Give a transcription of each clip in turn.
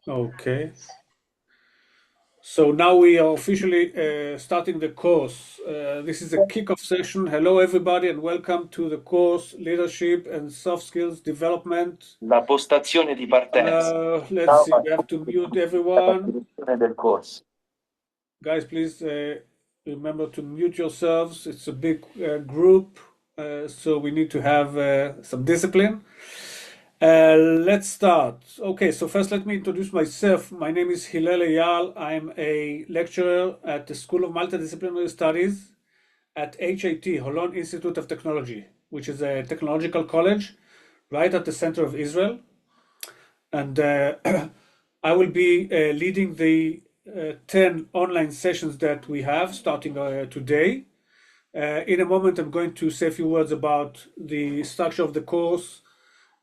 Okay. So now we are officially starting the course. This is a kickoff session. Hello, everybody, and welcome to the course Leadership and Soft Skills Development. La postazione di partenza. Let's see, we have to mute everyone. Del corso. Guys, please remember to mute yourselves. It's a big group, so we need to have some discipline. Let's start. Okay, so first let me introduce myself. My name is Hillel Eyal. I'm a lecturer at the School of Multidisciplinary Studies at HIT, Holon Institute of Technology, which is a technological college right at the center of Israel. And I will be leading the 10 online sessions that we have starting today. In a moment, I'm going to say a few words about the structure of the course,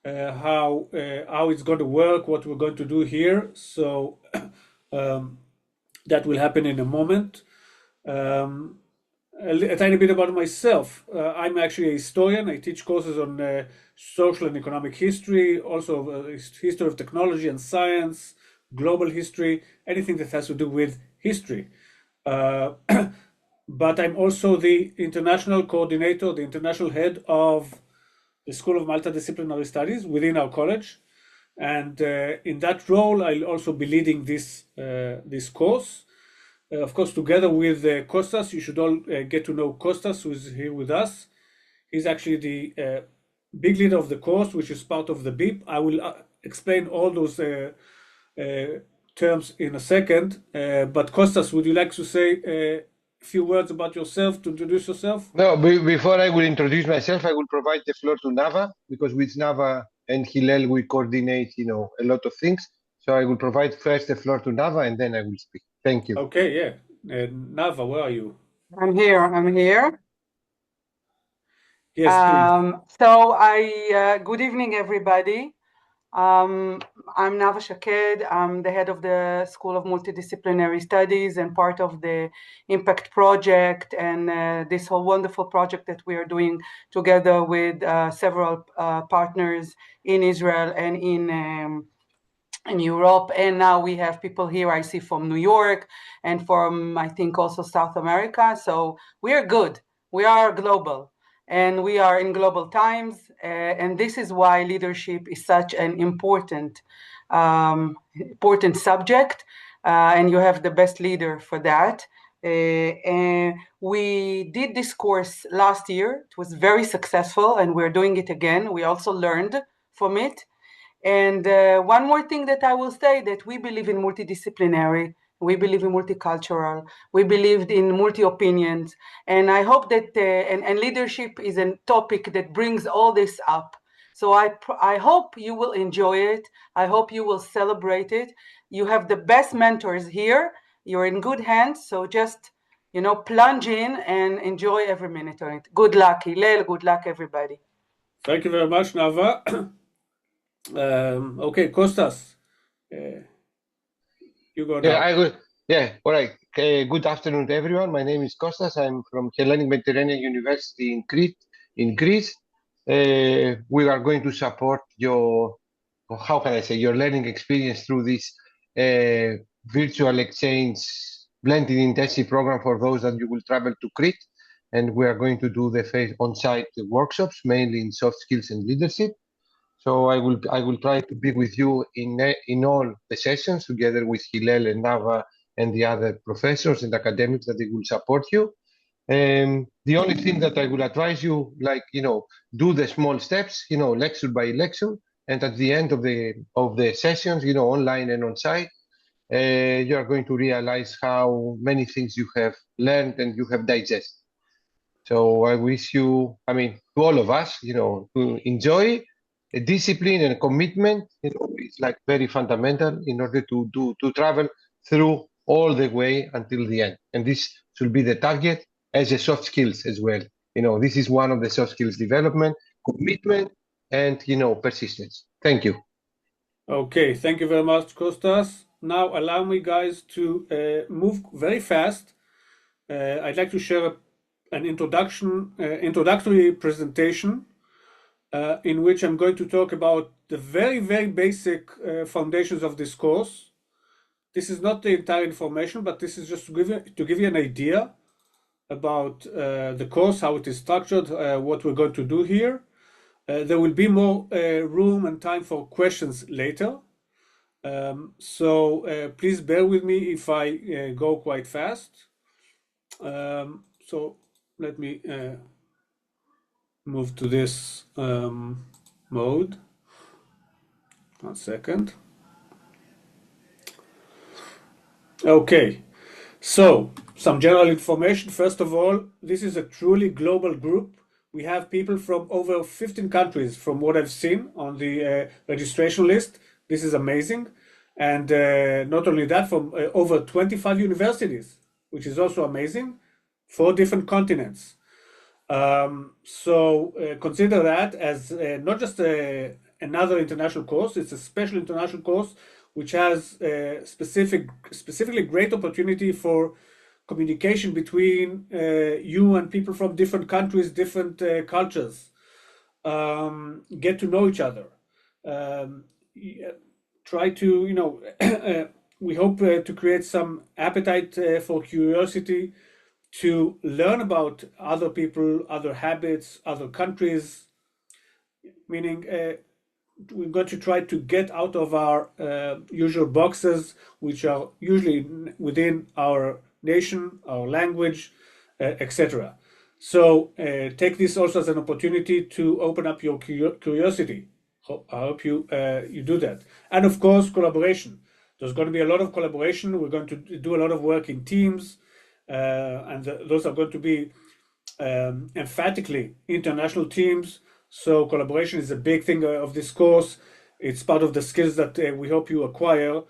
how it's going to work, what we're going to do here. So that will happen in a moment. A tiny bit about myself. I'm actually a historian. I teach courses on social and economic history, also history of technology and science, global history, anything that has to do with history. But I'm also the international coordinator, the international head of the School of Multidisciplinary Studies within our college. And in that role, I'll also be leading this course. Of course, together with Kostas, you should all get to know Kostas, who is here with us. He's actually the big leader of the course, which is part of the BIP. I will explain all those terms in a second. But Kostas, would you like to say a few words about yourself, to introduce yourself? No, before I will introduce myself, I will provide the floor to Nava, because with Nava and Hillel, we coordinate, a lot of things. So I will provide first the floor to Nava, and then I will speak. Thank you. Okay, yeah. Nava, where are you? I'm here. Yes, please. Good evening, everybody. I'm Nava Shaked. I'm the head of the School of Multidisciplinary Studies and part of the Impact Project and this whole wonderful project that we are doing together with several partners in Israel and in Europe. And now we have people here I see from New York and from, I think, also South America. So we are good. We are global. And we are in global times, and this is why leadership is such an important subject, and you have the best leader for that. And we did this course last year. It was very successful, and we're doing it again. We also learned from it. And one more thing that I will say, that we believe in multidisciplinary. We believe in multicultural. We believed in multi-opinions. And I hope that, and leadership is a topic that brings all this up. So I hope you will enjoy it. I hope you will celebrate it. You have the best mentors here. You're in good hands. So just, plunge in and enjoy every minute on it. Good luck, Hillel. Good luck, everybody. Thank you very much, Nava. Okay, Kostas. You go now. All right. Good afternoon to everyone. My name is Kostas. I'm from Hellenic Mediterranean University in Crete, in Greece. We are going to support your learning experience through this virtual exchange blended intensive program for those that you will travel to Crete. And we are going to do the on-site workshops, mainly in soft skills and leadership. So I will try to be with you in all the sessions together with Hillel and Nava and the other professors and academics that they will support you. The only thing that I will advise you, do the small steps, lecture by lecture, and at the end of the sessions, online and on site, you are going to realize how many things you have learned and you have digested. So I wish you, to all of us, to enjoy. A discipline and a commitment, is very fundamental in order to travel through all the way until the end. And this should be the target as a soft skills as well. This is one of the soft skills development, commitment, and persistence. Thank you. Okay, thank you very much, Kostas. Now allow me, guys, to move very fast. I'd like to share an introductory presentation. in which I'm going to talk about the very, very basic foundations of this course. This is not the entire information, but this is just to give you an idea about the course, how it is structured, what we're going to do here. There will be more room and time for questions later. So please bear with me if I go quite fast. So let me move to this mode. 1 second. Okay, so some general information. First of all, this is a truly global group. We have people from over 15 countries from what I've seen on the registration list. This is amazing. And not only that, from over 25 universities, which is also amazing, 4 different continents. So consider that as not just another international course, it's a special international course which has specifically great opportunity for communication between you and people from different countries, different cultures. Get to know each other. Try to, we hope to create some appetite for curiosity, to learn about other people, other habits, other countries, meaning we're going to try to get out of our usual boxes, which are usually within our nation, our language, etc. So take this also as an opportunity to open up your curiosity. I hope you do that. And of course, collaboration. There's going to be a lot of collaboration. We're going to do a lot of work in teams, and those are going to be emphatically international teams. So collaboration is a big thing of this course. It's part of the skills that we hope you acquire,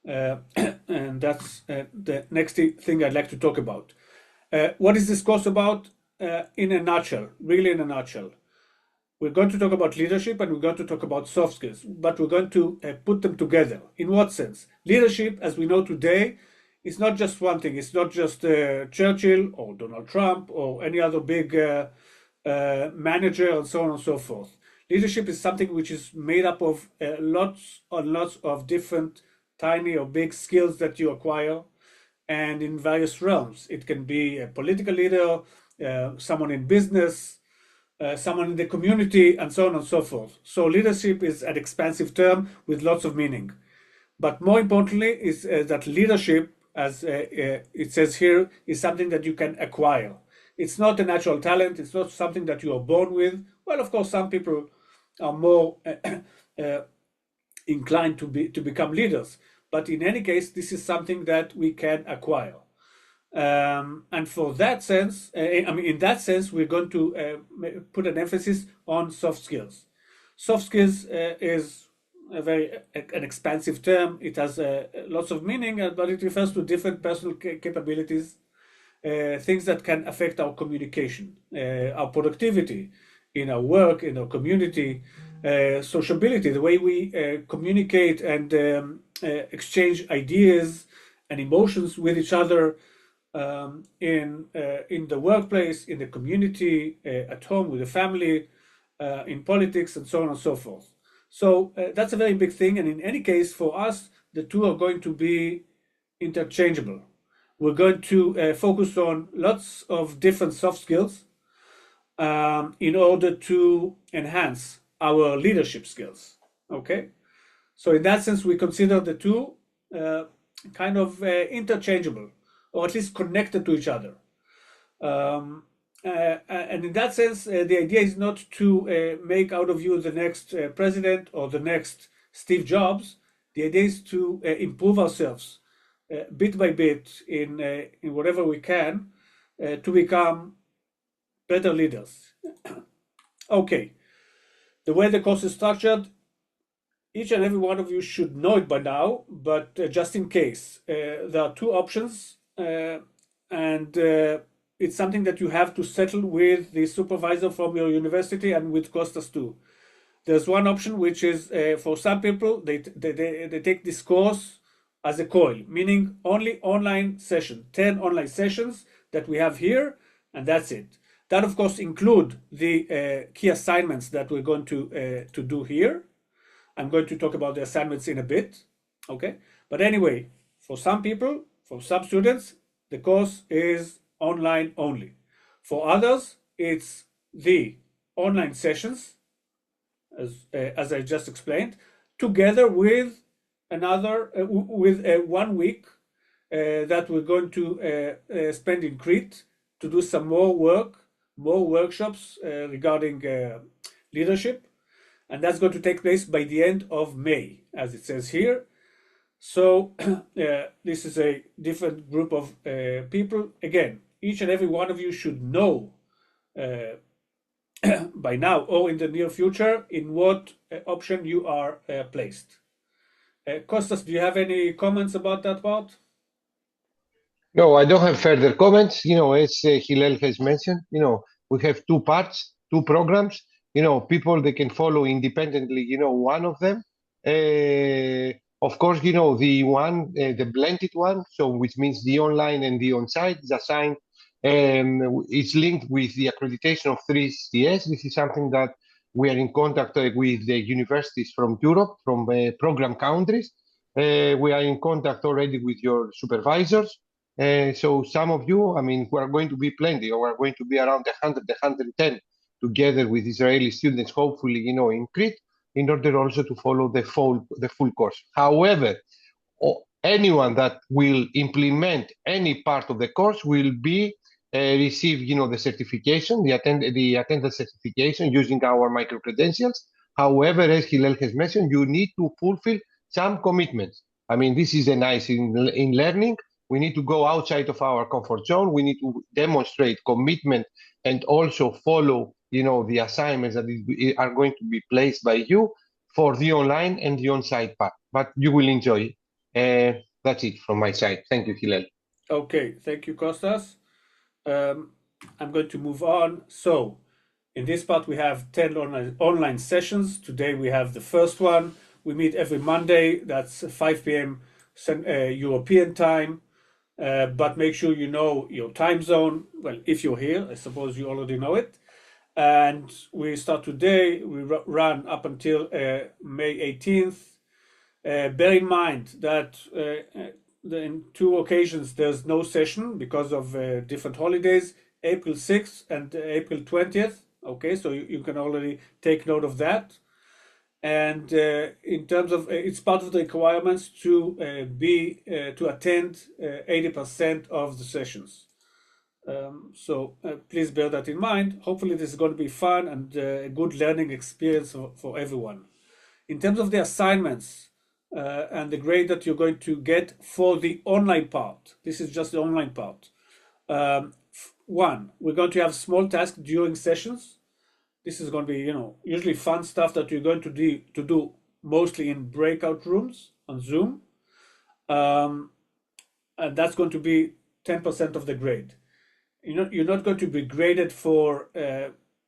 and that's the next thing I'd like to talk about. What is this course about? In a nutshell, really in a nutshell. We're going to talk about leadership and we're going to talk about soft skills, but we're going to put them together. In what sense? Leadership, as we know today, is not just one thing. It's not just Churchill or Donald Trump or any other big manager and so on and so forth. Leadership is something which is made up of lots and lots of different tiny or big skills that you acquire, and in various realms. It can be a political leader, someone in business, someone in the community, and so on and so forth. So leadership is an expansive term with lots of meaning. But more importantly is that leadership, as it says here, is something that you can acquire. It's not a natural talent. It's not something that you are born with. Well, of course, some people are more inclined to become leaders. But in any case, this is something that we can acquire. And for that sense, in that sense, we're going to put an emphasis on soft skills. Soft skills is an expansive term. It has lots of meaning, but it refers to different personal capabilities, things that can affect our communication, our productivity in our work, in our community, sociability, the way we communicate and exchange ideas and emotions with each other, in the workplace, in the community, at home with the family, in politics, and so on and so forth. So that's a very big thing. And in any case, for us, the two are going to be interchangeable. We're going to focus on lots of different soft skills in order to enhance our leadership skills. Okay? So in that sense, we consider the two kind of interchangeable, or at least connected to each other. And in that sense, the idea is not to make out of you the next president or the next Steve Jobs. The idea is to improve ourselves bit by bit in whatever we can to become better leaders. Okay, the way the course is structured, each and every one of you should know it by now, but just in case, there are 2 options, and it's something that you have to settle with the supervisor from your university and with Costas too. There's one option which is for some people, they take this course as a coil, meaning only online session, 10 online sessions that we have here, and that's it. That, of course, include the key assignments that we're going to do here. I'm going to talk about the assignments in a bit, okay? But anyway, for some people, for some students, the course is online only. For others, it's the online sessions, as I just explained, together with another, with 1 week that we're going to spend in Crete to do some more work, more workshops regarding leadership. And that's going to take place by the end of May, as it says here. So this is a different group of people. Again, each and every one of you should know by now or in the near future in what option you are placed. Kostas, do you have any comments about that part? No, I don't have further comments. As Hillel has mentioned, we have two parts, two programs. People they can follow independently. One of them. Of course, the one, the blended one, so which means the online and the on-site is assigned. It's linked with the accreditation of 3CS. This is something that we are in contact with the universities from Europe, from program countries. We are in contact already with your supervisors. So some of you, we are going to be plenty, or we are going to be around 100, 110, together with Israeli students, hopefully, in Crete, in order also to follow the full course. However, anyone that will implement any part of the course will be receive, the certification, the attendance certification using our micro credentials. However, as Hillel has mentioned, you need to fulfill some commitments. This is a nice in learning. We need to go outside of our comfort zone. We need to demonstrate commitment and also follow, the assignments that are going to be placed by you for the online and the on-site part. But you will enjoy it. That's it from my side. Thank you, Hillel. Okay, thank you, Kostas. I'm going to move on. So, in this part, we have 10 online sessions. Today, we have the first one. We meet every Monday. That's 5 p.m. European time. But make sure you know your time zone. Well, if you're here, I suppose you already know it. And we start today. We run up until May 18th. Bear in mind that in 2 occasions there's no session because of different holidays, April 6th and April 20th. Okay, so you can already take note of that. And in terms of, it's part of the requirements to attend 80% of the sessions. So please bear that in mind. Hopefully this is going to be fun and a good learning experience for everyone. In terms of the assignments and the grade that you're going to get for the online part, this is just the online part. 1, we're going to have small tasks during sessions. This is going to be, usually fun stuff that you're going to do mostly in breakout rooms on Zoom. And that's going to be 10% of the grade. You're not going to be graded for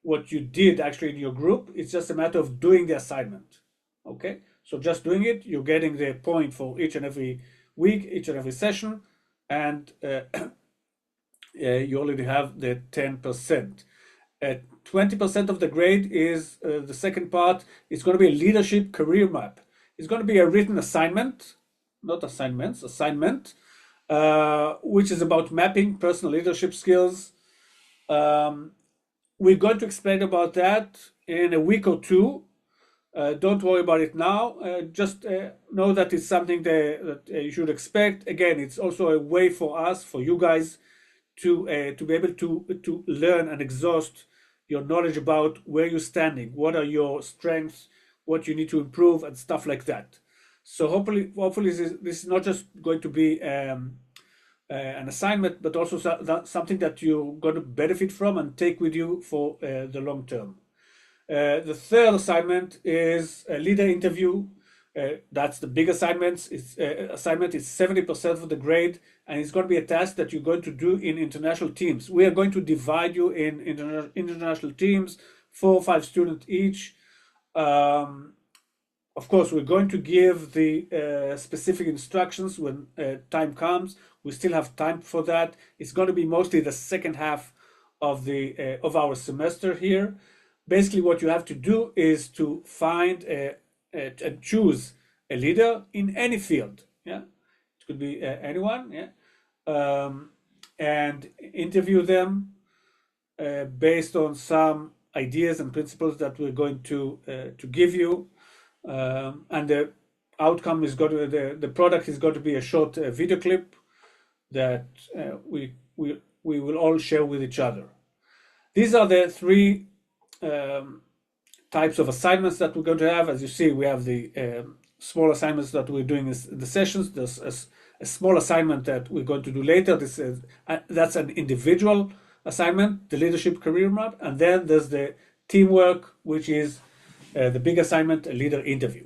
what you did actually in your group. It's just a matter of doing the assignment. Okay? So just doing it, you're getting the point for each and every week, each and every session, and you already have the 10%. 20% of the grade is the second part. It's going to be a leadership career map. It's going to be a written assignment, not assignments, assignment, which is about mapping personal leadership skills. We're going to explain about that in a week or 2. Don't worry about it now. Just know that it's something that you should expect. Again, it's also a way for us, for you guys, to be able to learn and exhaust your knowledge about where you're standing, what are your strengths, what you need to improve, and stuff like that. So hopefully this is not just going to be an assignment, but also something that you're going to benefit from and take with you for the long term. The third assignment is a leader interview. That's the big assignment. It's 70% of the grade, and it's going to be a task that you're going to do in international teams. We are going to divide you in international teams, 4 or 5 students each. Of course, we're going to give the specific instructions when time comes. We still have time for that. It's going to be mostly the second half of the of our semester here. Basically, what you have to do is to find and choose a leader in any field. Yeah, it could be anyone. Yeah, and interview them based on some ideas and principles that we're going to give you, and the outcome is going to the product is going to be a short video clip that we will all share with each other. These are the three types of assignments that we're going to have. As you see, we have the small assignments that we're doing in the sessions. There's a small assignment that we're going to do later. This is that's an individual assignment, the leadership career map, and then there's the teamwork, which is the big assignment, a leader interview.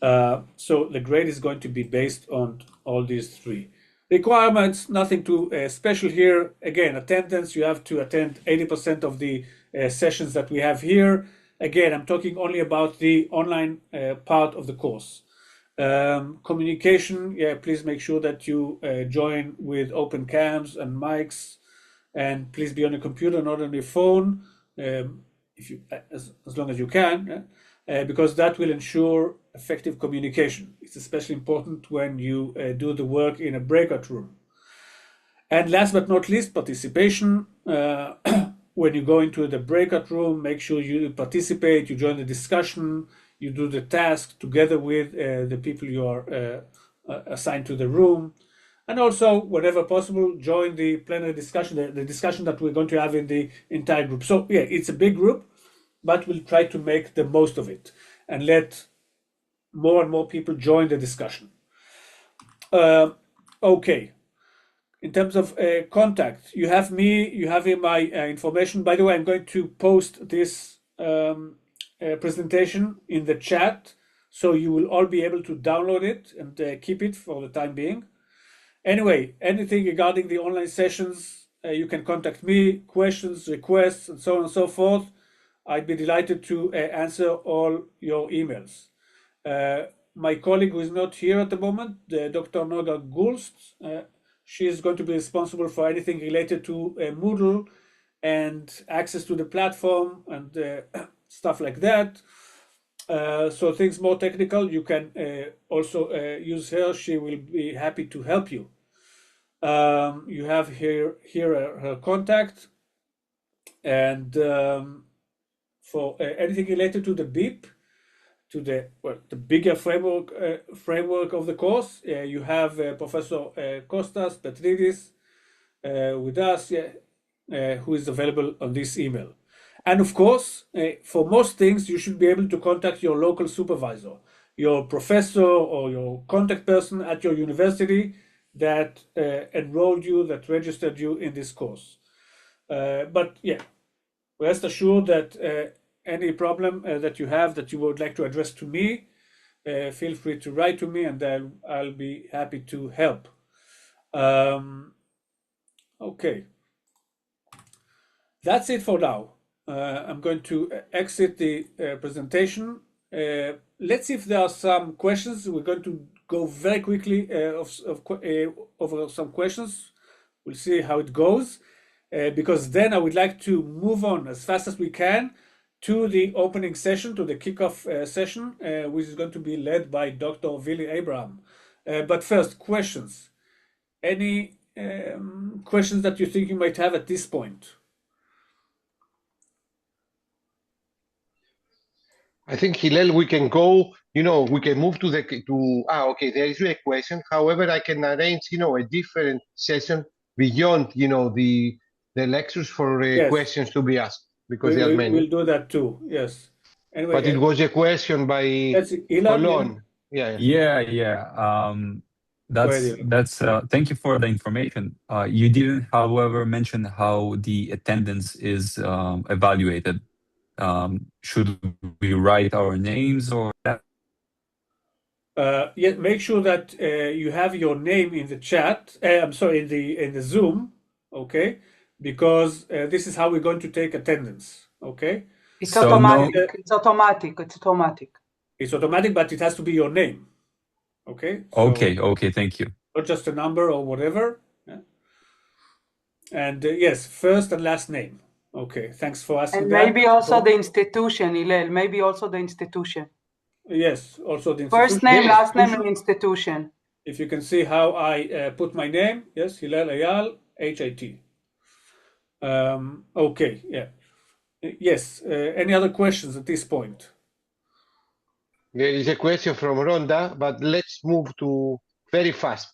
So the grade is going to be based on all these three requirements. Nothing too special here. Again, attendance, you have to attend 80% of the sessions that we have here. Again, I'm talking only about the online part of the course. Communication, yeah, please make sure that you join with open cams and mics, and please be on your computer, not on your phone, if you as long as you can, because that will ensure effective communication. It's especially important when you do the work in a breakout room. And last but not least, participation. When you go into the breakout room, make sure you participate, you join the discussion, you do the task together with the people you are assigned to the room. And also, whenever possible, join the plenary discussion, the discussion that we're going to have in the entire group. So yeah, it's a big group, but we'll try to make the most of it and let more and more people join the discussion. Okay. In terms of contact, you have me, you have here my information. By the way, I'm going to post this presentation in the chat, so you will all be able to download it and keep it for the time being. Anyway, anything regarding the online sessions, you can contact me, questions, requests, and so on and so forth. I'd be delighted to answer all your emails. My colleague who is not here at the moment, Dr. Noga Gulst, she is going to be responsible for anything related to Moodle and access to the platform and stuff like that. So things more technical, you can also use her. She will be happy to help you. You have here her contact, and for anything related to the BIP, to the bigger framework of the course, you have Professor Kostas Petridis with us, who is available on this email. And of course, for most things, you should be able to contact your local supervisor, your professor or your contact person at your university that enrolled you, that registered you in this course. But yeah, rest assured that any problem that you have that you would like to address to me, feel free to write to me, and I'll be happy to help. Okay, that's it for now. I'm going to exit the presentation. Let's see if there are some questions. We're going to go very quickly over some questions. We'll see how it goes, because then I would like to move on as fast as we can to the opening session, to the kickoff session, which is going to be led by Dr. Vili Abraham. But first, questions. Any questions that you think you might have at this point? I think, Hillel, we can go, we can move okay, there is a question. However, I can arrange, a different session beyond, the lectures for Yes. questions to be asked, because there are many. We'll do that too, yes. Anyway, But it was a question by Elon. Yeah. That's thank you for the information. You didn't, however, mention how the attendance is evaluated. Should we write our names or that? Yeah, make sure that you have your name in the chat. I'm sorry, in the Zoom, okay? Because this is how we're going to take attendance, okay? It's So automatic. no- It's automatic. It's automatic. It's automatic, but it has to be your name, okay? So Okay, thank you. not just a number or whatever. Yeah. And yes, first and last name. Okay, thanks for asking And that. maybe also the institution, Hillel, maybe also the institution. Yes, also the institution. First name, last name, and institution. If you can see how I put my name, yes, Hillel Eyal, HIT. Okay, yeah. Yes, any other questions at this point? There is a question from Rhonda, but let's move to very fast.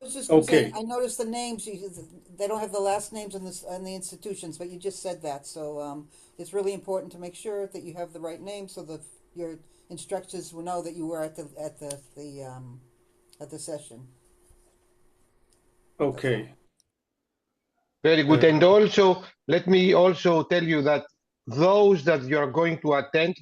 I was just gonna say, Okay. I noticed the names, they don't have the last names on the institutions, but you just said that, so, it's really important to make sure that you have the right name so that your instructors will know that you were at the session. Okay. Very good. And also, let me also tell you that those that you are going to attend,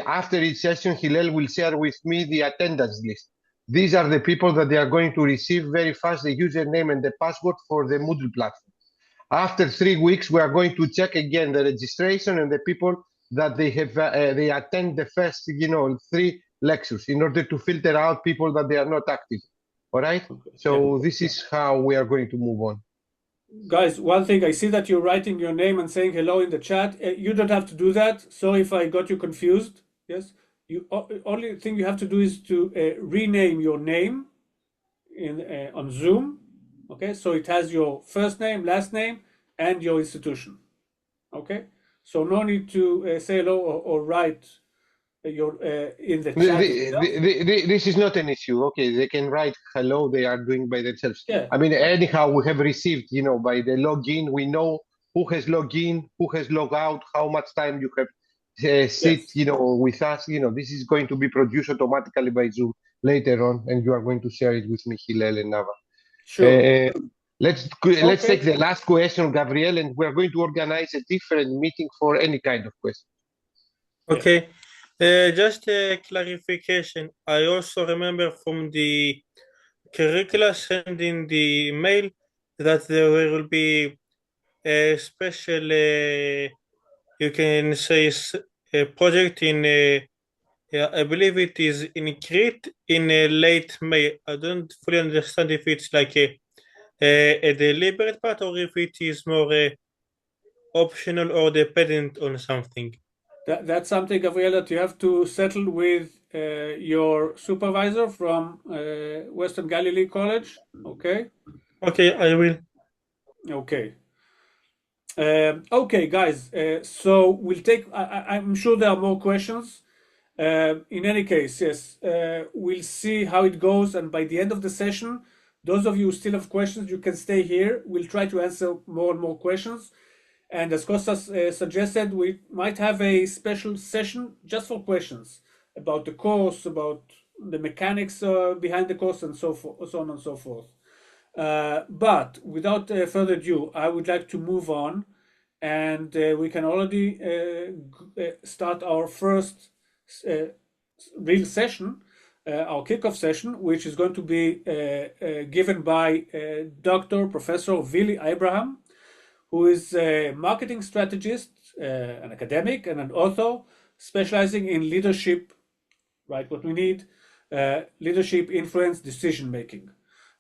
after each session, Hillel will share with me the attendance list. These are the people that they are going to receive very fast the username and the password for the Moodle platform. After 3 weeks, we are going to check again the registration and the people that they have they attend the first 3 lectures in order to filter out people that they are not active. All right. So this is how we are going to move on. Guys, one thing, I see that you're writing your name and saying hello in the chat. You don't have to do that. So if I got you confused, yes, only thing you have to do is to rename your name on Zoom. Okay, so it has your first name, last name, and your institution. Okay, so no need to say hello or write your in the chat. This is not an issue. Okay, they can write hello. They are doing by themselves. Yeah. I mean, anyhow, we have received, by the login, we know who has logged in, who has logged out, how much time you have sit, with us. This is going to be produced automatically by Zoom later on, and you are going to share it with me, Hillel and Nava. Sure. Let's take the last question, Gabriel, and we're going to organize a different meeting for any kind of question. Okay. Just a clarification. I also remember from the curricula sent in the mail that there will be a special, you can say, a project in, I believe it is in Crete in late May. I don't fully understand if it's like a deliberate part or if it is more optional or dependent on something. That's something, Gabriel, that you have to settle with your supervisor from Western Galilee College. Okay. Okay, I will. Okay. Okay, guys. So we'll take. I'm sure there are more questions. In any case, yes, we'll see how it goes, and by the end of the session, those of you who still have questions, you can stay here. We'll try to answer more and more questions. And as Kostas suggested, we might have a special session just for questions about the course, about the mechanics behind the course, and so on and so forth. But without further ado, I would like to move on, and we can already start our first real session, our kickoff session, which is going to be given by Dr. Professor Willy Abraham, who is a marketing strategist, an academic, and an author specializing in leadership, right? What we need, leadership, influence, decision making.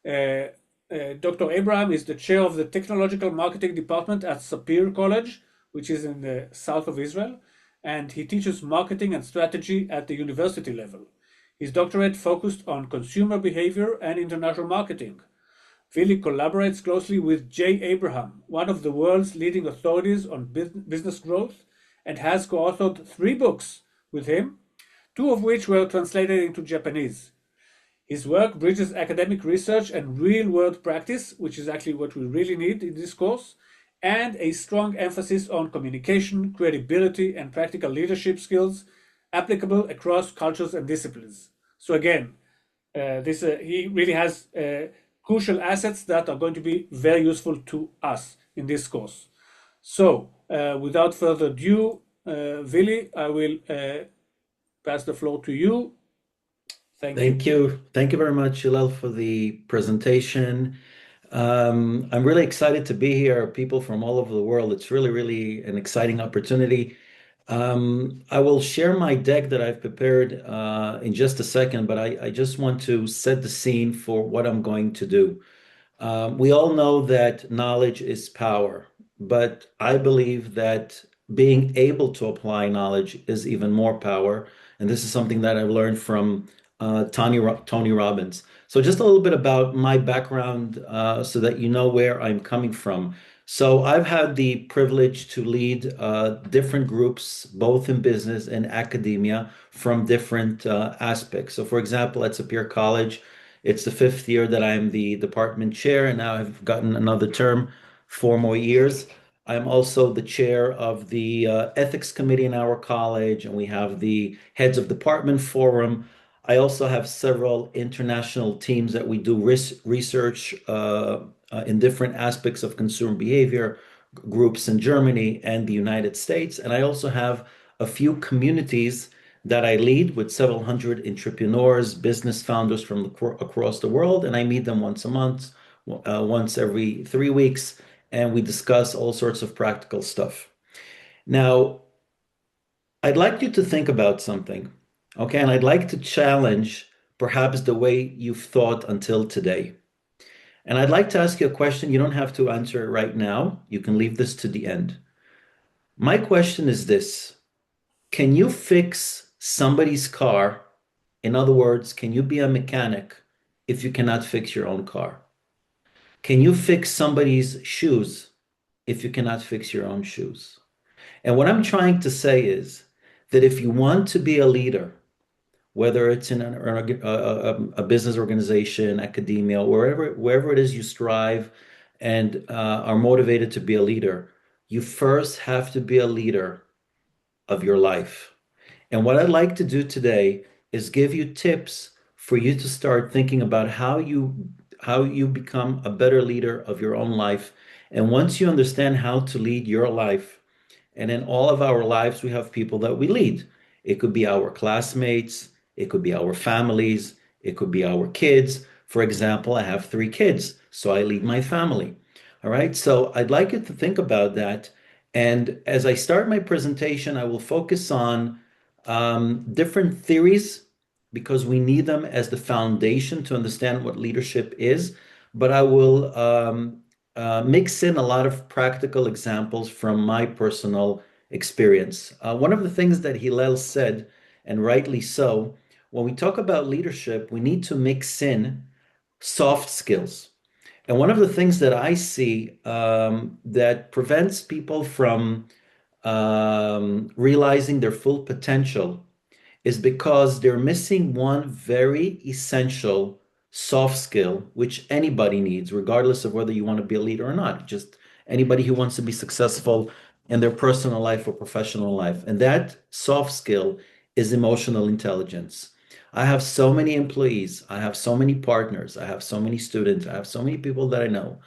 Dr. Abraham is the chair of the Technological Marketing Department at Sapir College, which is in the south of Israel, and he teaches marketing and strategy at the university level. His doctorate focused on consumer behavior and international marketing. Willy collaborates closely with Jay Abraham, one of the world's leading authorities on business growth, and has co-authored 3 books with him, 2 of which were translated into Japanese. His work bridges academic research and real-world practice, which is actually what we really need in this course, and a strong emphasis on communication, credibility, and practical leadership skills applicable across cultures and disciplines. So again, he really has crucial assets that are going to be very useful to us in this course. So, without further ado, Willy, I will pass the floor to you. Thank you. Thank you very much, Hillel, for the presentation. I'm really excited to be here. People from all over the world. It's really, really an exciting opportunity. I will share my deck that I've prepared in just a second, but I just want to set the scene for what I'm going to do. We all know that knowledge is power, but I believe that being able to apply knowledge is even more power. And this is something that I've learned from Tony Robbins. So just a little bit about my background so that you know where I'm coming from. So I've had the privilege to lead different groups, both in business and academia, from different aspects. So for example, at Sapir College, it's the 5th year that I'm the department chair, and now I've gotten another term, 4 more years. I'm also the chair of the ethics committee in our college, and we have the heads of department forum. I also have several international teams that we do research in different aspects of consumer behavior, groups in Germany and the United States. And I also have a few communities that I lead with several hundred entrepreneurs, business founders from across the world, and I meet them once a month, once every 3 weeks, and we discuss all sorts of practical stuff. Now, I'd like you to think about something, okay? And I'd like to challenge perhaps the way you've thought until today. And I'd like to ask you a question. You don't have to answer it right now. You can leave this to the end. My question is this: can you fix somebody's car? In other words, can you be a mechanic if you cannot fix your own car? Can you fix somebody's shoes if you cannot fix your own shoes? And what I'm trying to say is that if you want to be a leader, whether it's in a business organization, academia, wherever it is you strive and are motivated to be a leader, you first have to be a leader of your life. And what I'd like to do today is give you tips for you to start thinking about how you become a better leader of your own life. And once you understand how to lead your life, and in all of our lives, we have people that we lead. It could be our classmates, it could be our families, it could be our kids. For example, I have 3 kids, so I lead my family. All right, so I'd like you to think about that. And as I start my presentation, I will focus on different theories because we need them as the foundation to understand what leadership is. But I will mix in a lot of practical examples from my personal experience. One of the things that Hillel said, and rightly so, when we talk about leadership, we need to mix in soft skills. And one of the things that I see that prevents people from realizing their full potential is because they're missing one very essential soft skill, which anybody needs, regardless of whether you want to be a leader or not. Just anybody who wants to be successful in their personal life or professional life. And that soft skill is emotional intelligence. I have so many employees, I have so many partners, I have so many students, I have so many people that I know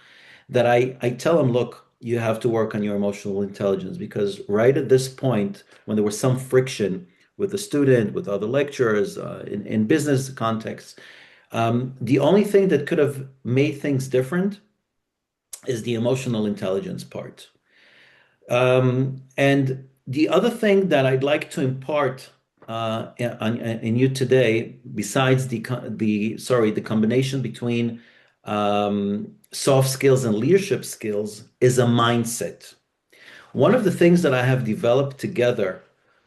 that I tell them, look, you have to work on your emotional intelligence, because right at this point, when there was some friction with the student, with other lecturers, in business contexts, the only thing that could have made things different is the emotional intelligence part. And the other thing that I'd like to impart in you today, besides the combination between soft skills and leadership skills, is a mindset. One of the things that I have developed together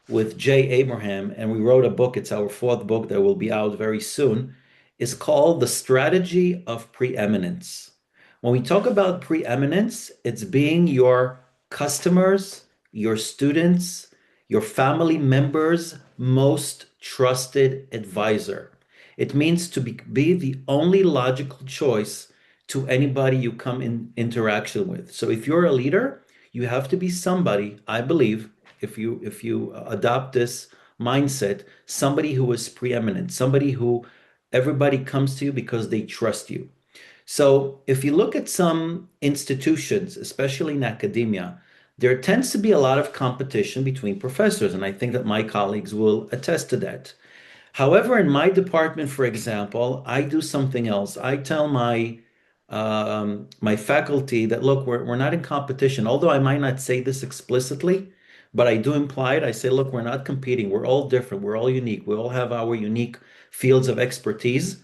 with Jay Abraham, and we wrote a book, it's our 4th book that will be out very soon, is called The Strategy of Preeminence. When we talk about preeminence, it's being your customers, your students, your family members' most trusted advisor. It means to be the only logical choice to anybody you come in interaction with. So if you're a leader, you have to be somebody, I believe, if you adopt this mindset, somebody who is preeminent, somebody who everybody comes to you because they trust you. So if you look at some institutions, especially in academia, there tends to be a lot of competition between professors, and I think that my colleagues will attest to that. However, in my department, for example, I do something else. I tell my faculty that, look, we're not in competition, although I might not say this explicitly, but I do imply it. I say, look, we're not competing. We're all different. We're all unique. We all have our unique fields of expertise.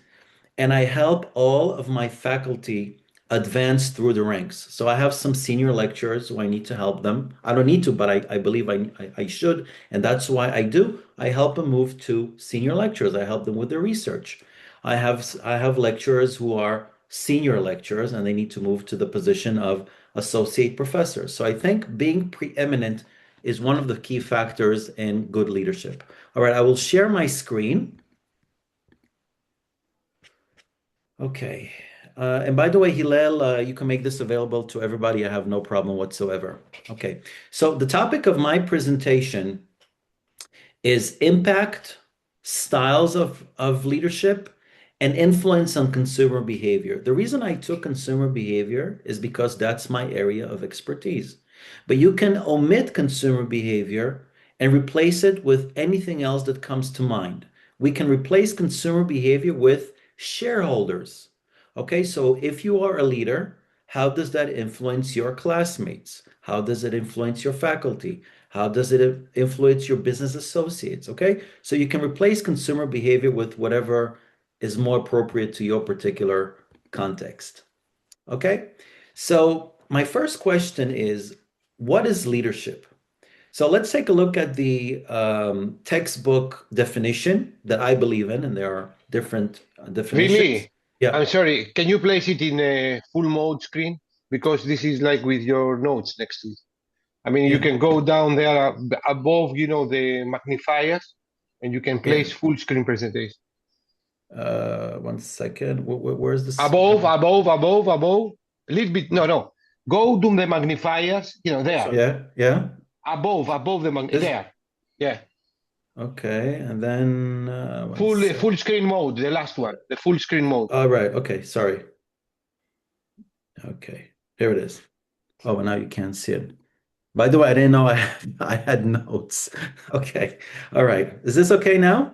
And I help all of my faculty advance through the ranks. So I have some senior lecturers who I need to help them. I don't need to, but I believe I should. And that's why I do. I help them move to senior lecturers. I help them with their research. I have lecturers who are senior lecturers and they need to move to the position of associate professors. So I think being preeminent is one of the key factors in good leadership. All right, I will share my screen. Okay. And by the way, Hillel, you can make this available to everybody. I have no problem whatsoever. Okay. So the topic of my presentation is impact, styles of leadership, and influence on consumer behavior. The reason I took consumer behavior is because that's my area of expertise. But you can omit consumer behavior and replace it with anything else that comes to mind. We can replace consumer behavior with shareholders. Okay, so if you are a leader, how does that influence your classmates? How does it influence your faculty? How does it influence your business associates? Okay, so you can replace consumer behavior with whatever is more appropriate to your particular context. Okay, so my first question is, what is leadership? So let's take a look at the textbook definition that I believe in, and there are different definitions. Really? Yeah. I'm sorry. Can you place it in a full mode screen? Because this is like with your notes next to it. I mean, you can go down there above, the magnifiers, and you can place full screen presentation. 1 second. Where's this? Above. A little bit. No. Go to the magnifiers. There. Yeah. Above the there. Yeah. Okay, and then full screen mode. The last one. The full screen mode. All right. Okay. Sorry. Okay. Here it is. Oh, now you can't see it. By the way, I didn't know I had notes. Okay. All right. Is this okay now?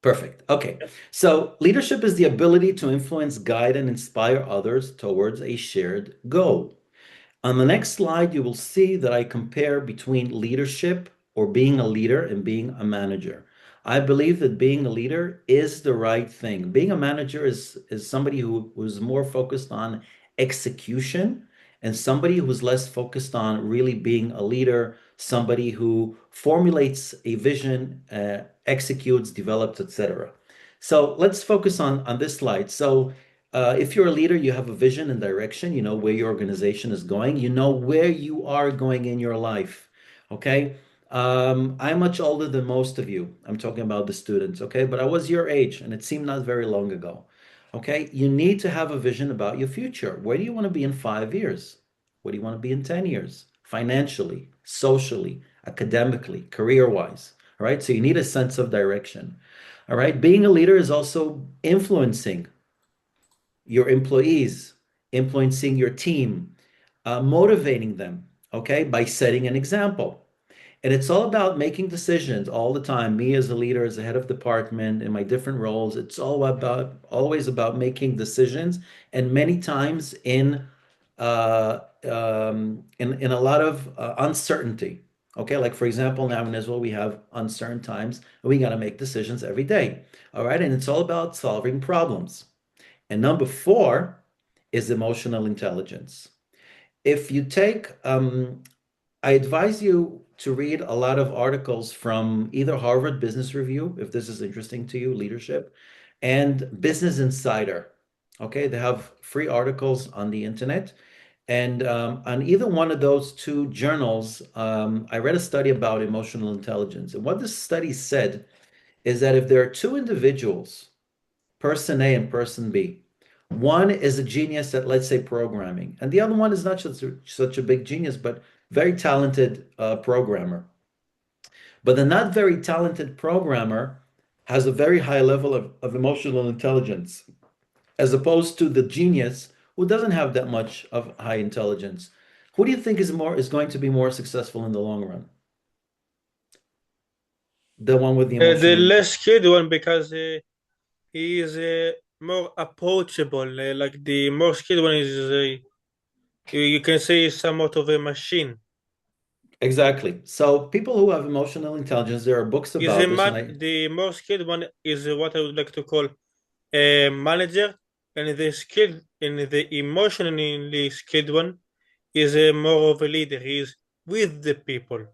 Perfect. Okay. So leadership is the ability to influence, guide, and inspire others towards a shared goal. On the next slide, you will see that I compare between leadership or being a leader and being a manager. I believe that being a leader is the right thing. Being a manager is somebody who was more focused on execution, and somebody who's less focused on really being a leader, somebody who formulates a vision, executes, develops, etc. So let's focus on this slide. So if you're a leader, you have a vision and direction, you know where your organization is going, you know where you are going in your life, okay? I'm much older than most of you. I'm talking about the students, okay? But I was your age, and it seemed not very long ago. Okay, you need to have a vision about your future. Where do you want to be in 5 years? Where do you want to be in 10 years? Financially, socially, academically, career-wise, all right? So you need a sense of direction, all right? Being a leader is also influencing your employees, influencing your team, motivating them, okay, by setting an example. And it's all about making decisions all the time. Me as a leader, as a head of department, in my different roles, it's always about making decisions, and many times in a lot of uncertainty. Okay, like for example, now in Israel we have uncertain times, and we got to make decisions every day. All right, and it's all about solving problems. And number 4 is emotional intelligence. If you take, I advise you to read a lot of articles from either Harvard Business Review, if this is interesting to you, leadership, and Business Insider. Okay, they have free articles on the internet. And on either one of those 2 journals, I read a study about emotional intelligence. And what this study said is that if there are 2 individuals, person A and person B, one is a genius at, let's say, programming, and the other one is not such a big genius, but very talented programmer. But the not very talented programmer has a very high level of emotional intelligence, as opposed to the genius who doesn't have that much of high intelligence. Who do you think is going to be more successful in the long run? The one with the emotional the less skilled one, because he is more approachable. Like the more skilled one is, you can say, somewhat of a machine. Exactly. So people who have emotional intelligence, there are books about this. The more skilled one is what I would like to call a manager, and the skilled and the emotionally skilled one is more of a leader. He is with the people.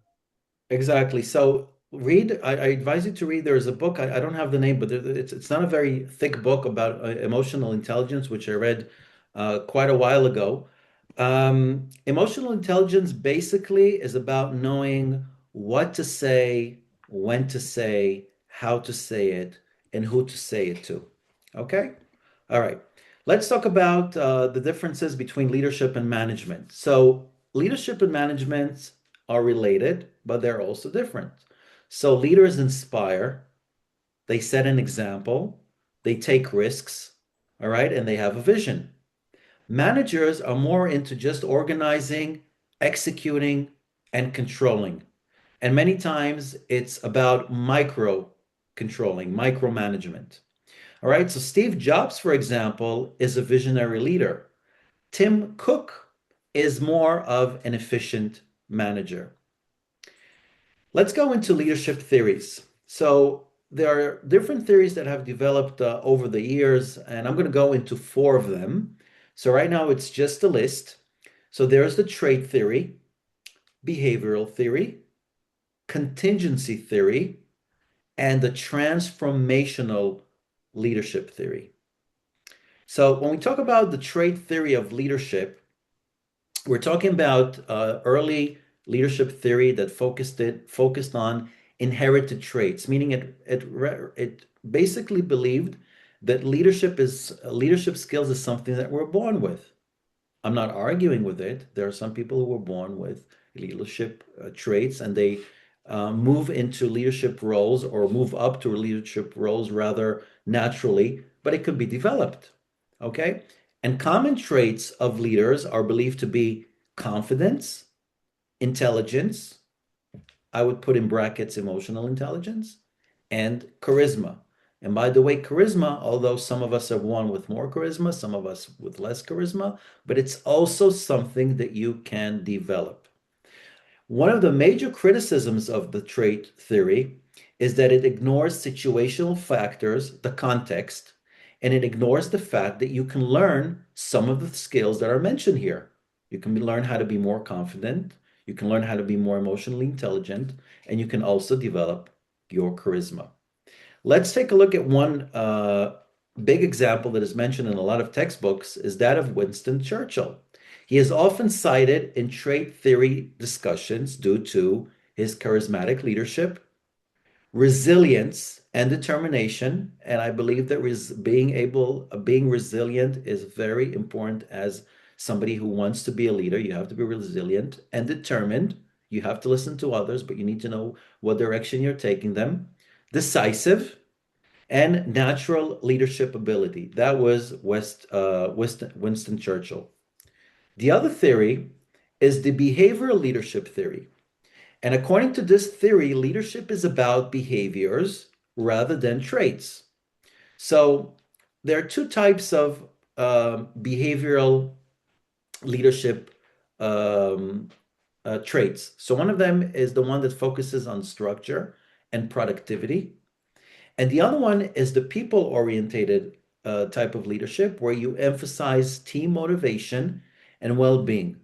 Exactly. So read, I advise you to read. There is a book, I don't have the name, but it's not a very thick book about emotional intelligence, which I read quite a while ago. Emotional intelligence basically is about knowing what to say, when to say, how to say it, and who to say it to. Okay? All right. Let's talk about the differences between leadership and management. So, leadership and management are related, but they're also different. So, leaders inspire, they set an example, they take risks, all right, and they have a vision. Managers are more into just organizing, executing, and controlling. And many times it's about micro controlling, micromanagement. All right, so Steve Jobs, for example, is a visionary leader. Tim Cook is more of an efficient manager. Let's go into leadership theories. So there are different theories that have developed over the years, and I'm going to go into 4 of them. So right now it's just a list. So there's the trait theory, behavioral theory, contingency theory, and the transformational leadership theory. So when we talk about the trait theory of leadership, we're talking about early leadership theory that focused on inherited traits, meaning it basically believed that leadership skills is something that we're born with. I'm not arguing with it. There are some people who were born with leadership traits, and they move into leadership roles or move up to leadership roles rather naturally, but it could be developed. Okay? And common traits of leaders are believed to be confidence, intelligence, I would put in brackets emotional intelligence, and charisma. And by the way, charisma, although some of us are born with more charisma, some of us with less charisma, but it's also something that you can develop. One of the major criticisms of the trait theory is that it ignores situational factors, the context, and it ignores the fact that you can learn some of the skills that are mentioned here. You can learn how to be more confident, you can learn how to be more emotionally intelligent, and you can also develop your charisma. Let's take a look at one big example that is mentioned in a lot of textbooks is that of Winston Churchill. He is often cited in trait theory discussions due to his charismatic leadership, resilience, and determination. And I believe that being resilient is very important as somebody who wants to be a leader. You have to be resilient and determined. You have to listen to others, but you need to know what direction you're taking them. Decisive and natural leadership ability. That was Winston Churchill. The other theory is the behavioral leadership theory. And according to this theory, leadership is about behaviors rather than traits. So there are 2 types of behavioral leadership traits. So one of them is the one that focuses on structure and productivity. And the other one is the people-orientated type of leadership where you emphasize team motivation and well-being.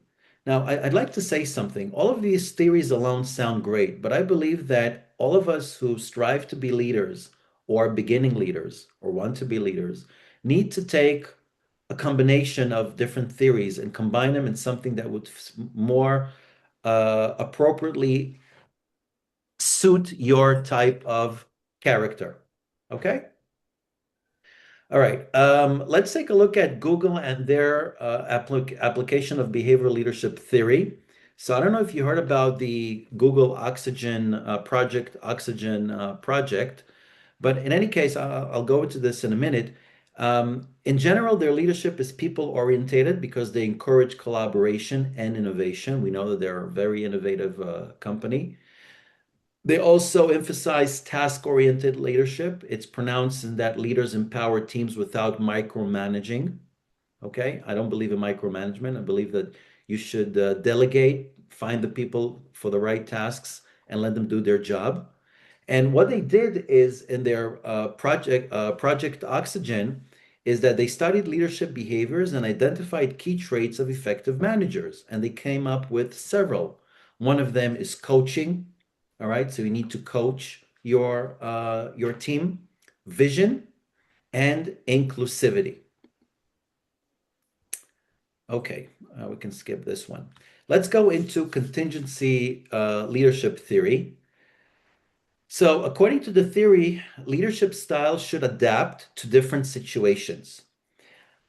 Now, I'd like to say something. All of these theories alone sound great, but I believe that all of us who strive to be leaders or beginning leaders or want to be leaders need to take a combination of different theories and combine them in something that would more appropriately suit your type of character. Okay? All right. Let's take a look at Google and their application of behavioral leadership theory. So I don't know if you heard about the Google Oxygen project, but in any case, I'll go into this in a minute. In general, their leadership is people-orientated because they encourage collaboration and innovation. We know that they're a very innovative company. They also emphasize task-oriented leadership. It's pronounced in that leaders empower teams without micromanaging. Okay, I don't believe in micromanagement. I believe that you should delegate, find the people for the right tasks, and let them do their job. And what they did is in their Project Oxygen is that they studied leadership behaviors and identified key traits of effective managers, and they came up with several. One of them is coaching. All right, so you need to coach your team, vision, and inclusivity. Okay, we can skip this one. Let's go into contingency leadership theory. So according to the theory, leadership styles should adapt to different situations.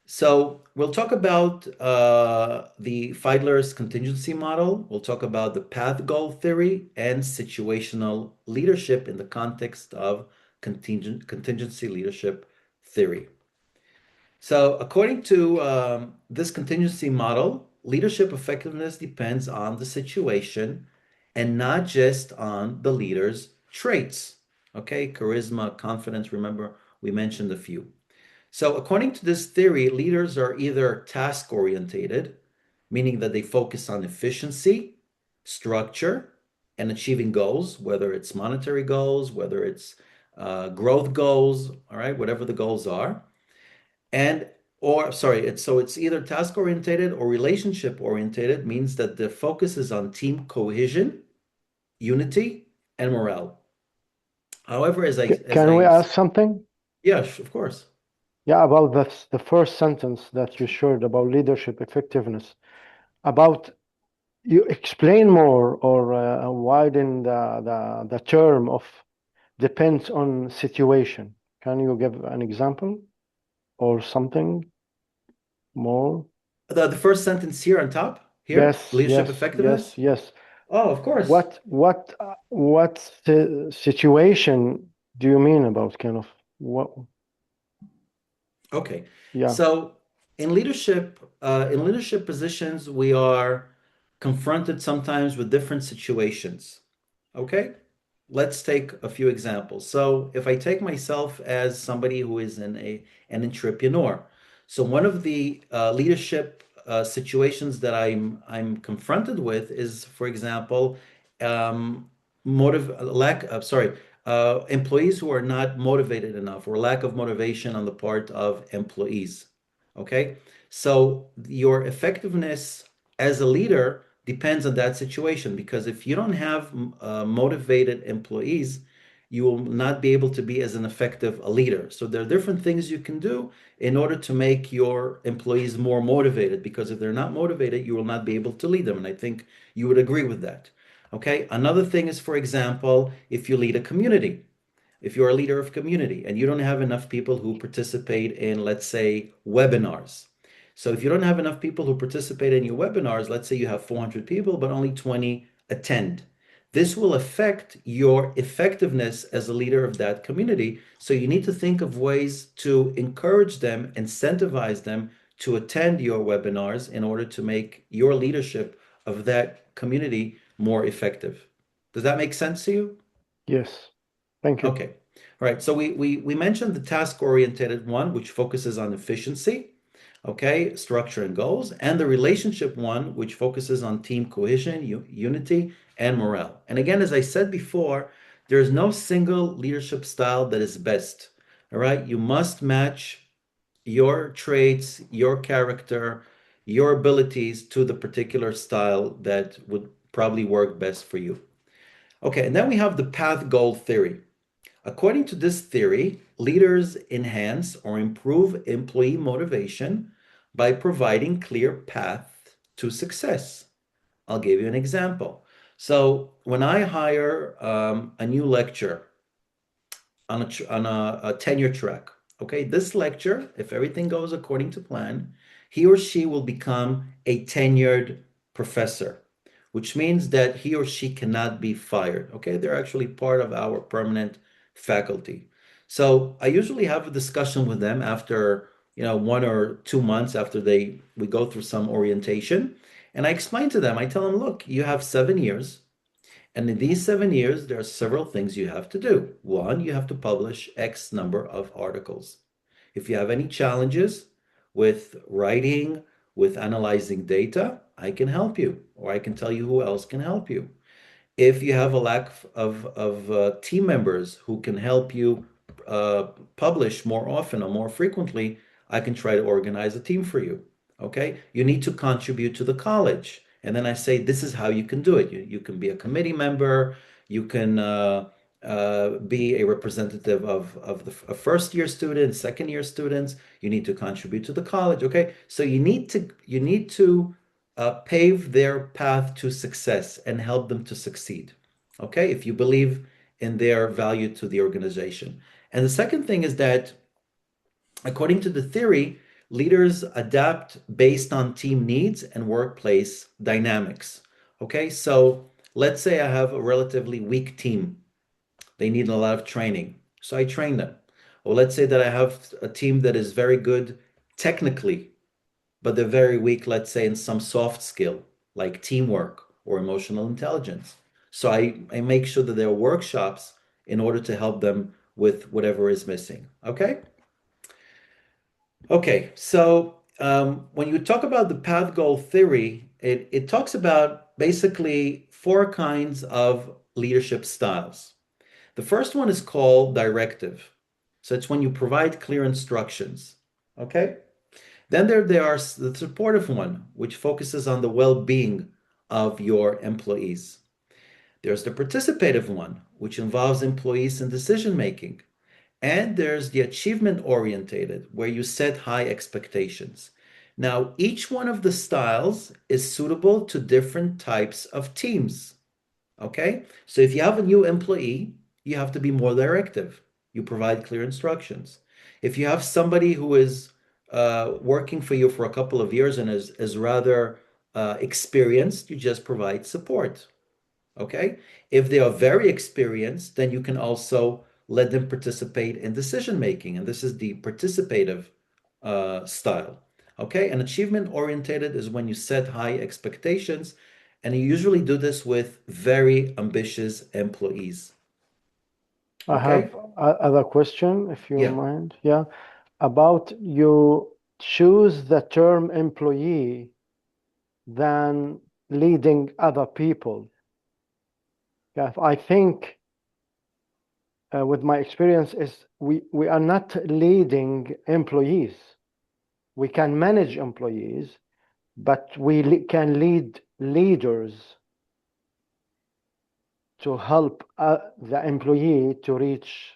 So we'll talk about the Feidler's contingency model. We'll talk about the path goal theory and situational leadership in the context of contingency leadership theory. So according to this contingency model, leadership effectiveness depends on the situation and not just on the leader's traits. Okay, charisma, confidence, remember we mentioned a few. So according to this theory, leaders are either task-orientated, meaning that they focus on efficiency, structure, and achieving goals, whether it's monetary goals, whether it's growth goals, all right, whatever the goals are. It's either task-orientated or relationship-orientated, means that the focus is on team cohesion, unity, and morale. However, Can we ask something? Yes, of course. Yeah, about the first sentence that you shared about leadership effectiveness. About you explain more or widen the term of depends on situation. Can you give an example or something more? The first sentence here on top here. Yes, leadership yes, effectiveness. yes. Oh, of course. What situation do you mean about kind of what? Okay. Yeah. So in leadership positions, we are confronted sometimes with different situations. Okay. Let's take a few examples. So if I take myself as somebody who is an entrepreneur, so one of the leadership situations that I'm confronted with is, for example, employees who are not motivated enough, or lack of motivation on the part of employees. Okay, so your effectiveness as a leader depends on that situation, because if you don't have motivated employees, you will not be able to be as an effective a leader. So there are different things you can do in order to make your employees more motivated, because if they're not motivated, you will not be able to lead them. And I think you would agree with that. Okay, another thing is, for example, if you lead a community, if you're a leader of community and you don't have enough people who participate in, let's say, webinars. So if you don't have enough people who participate in your webinars, let's say you have 400 people, but only 20 attend. This will affect your effectiveness as a leader of that community. So you need to think of ways to encourage them, incentivize them to attend your webinars in order to make your leadership of that community more effective. Does that make sense to you? Yes. Thank you. Okay. All right. So we mentioned the task-oriented one, which focuses on efficiency, okay, structure and goals, and the relationship one, which focuses on team cohesion, unity, and morale. And again, as I said before, there's no single leadership style that is best. All right. You must match your traits, your character, your abilities to the particular style that would probably work best for you. Okay. And then we have the path goal theory. According to this theory, leaders enhance or improve employee motivation by providing clear path to success. I'll give you an example. So when I hire a new lecturer on a tenure track, okay, this lecturer, if everything goes according to plan, he or she will become a tenured professor, which means that he or she cannot be fired. Okay, they're actually part of our permanent faculty. So I usually have a discussion with them after 1 or 2 months after we go through some orientation, and I explain to them, I tell them, look, you have 7 years, and in these 7 years there are several things you have to do. One, you have to publish X number of articles. If you have any challenges with writing, with analyzing data, I can help you, or I can tell you who else can help you. If you have a lack of team members who can help you publish more often or more frequently, I can try to organize a team for you. Okay, you need to contribute to the college. And then I say, this is how you can do it. You can be a committee member, you can be a representative of the first-year students, second-year students. You need to contribute to the college. Okay, so you need to pave their path to success and help them to succeed. Okay, if you believe in their value to the organization. And the second thing is that, according to the theory, leaders adapt based on team needs and workplace dynamics. Okay, so let's say I have a relatively weak team. They need a lot of training, so I train them. Or let's say that I have a team that is very good technically, but they're very weak, let's say, in some soft skill, like teamwork or emotional intelligence. So I make sure that there are workshops in order to help them with whatever is missing. Okay? Okay, so when you talk about the path goal theory, it talks about basically 4 kinds of leadership styles. The first one is called directive. So it's when you provide clear instructions. Okay? Then there are the supportive one, which focuses on the well-being of your employees. There's the participative one, which involves employees in decision-making. And there's the achievement-orientated, where you set high expectations. Now, each one of the styles is suitable to different types of teams. Okay? So if you have a new employee, you have to be more directive. You provide clear instructions. If you have somebody who is working for you for a couple of years and is rather experienced, you just provide support. Okay? If they are very experienced, then you can also let them participate in decision making, and this is the participative style. Okay? And achievement oriented is when you set high expectations, and you usually do this with very ambitious employees. I have other question, if you mind. Yeah, about you choose the term employee than leading other people. Yeah, I think with my experience is we are not leading employees. We can manage employees, but we can lead leaders to help the employee to reach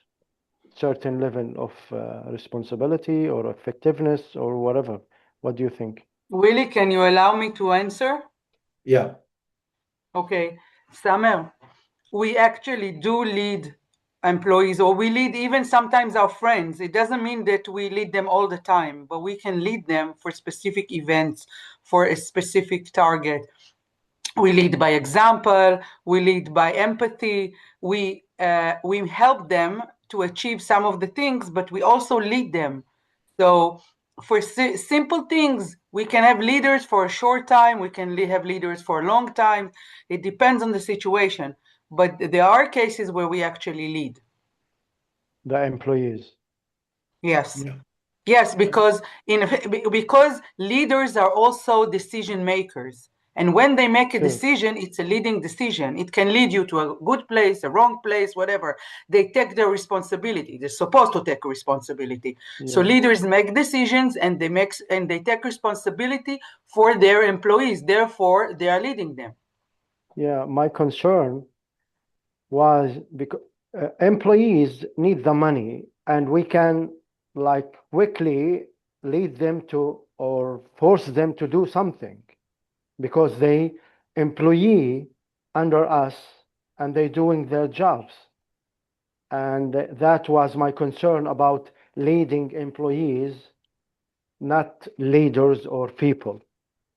certain level of responsibility or effectiveness or whatever. What do you think? Willie, can you allow me to answer? Yeah. Okay, Samer, we actually do lead employees, or we lead even sometimes our friends. It doesn't mean that we lead them all the time, but we can lead them for specific events, for a specific target. We lead by example, we lead by empathy, we help them to achieve some of the things, but we also lead them. So for simple things, we can have leaders for a short time, we can have leaders for a long time. It depends on the situation, but there are cases where we actually lead. The employees. Yes. Yeah. Yes, because leaders are also decision makers. And when they make a decision, it's a leading decision. It can lead you to a good place, a wrong place, whatever. They take their responsibility. They're supposed to take responsibility. Yeah. So leaders make decisions and they take responsibility for their employees. Therefore, they are leading them. Yeah, my concern was because employees need the money, and we can like quickly lead them to or force them to do something because they employee under us and they're doing their jobs. And that was my concern about leading employees, not leaders or people.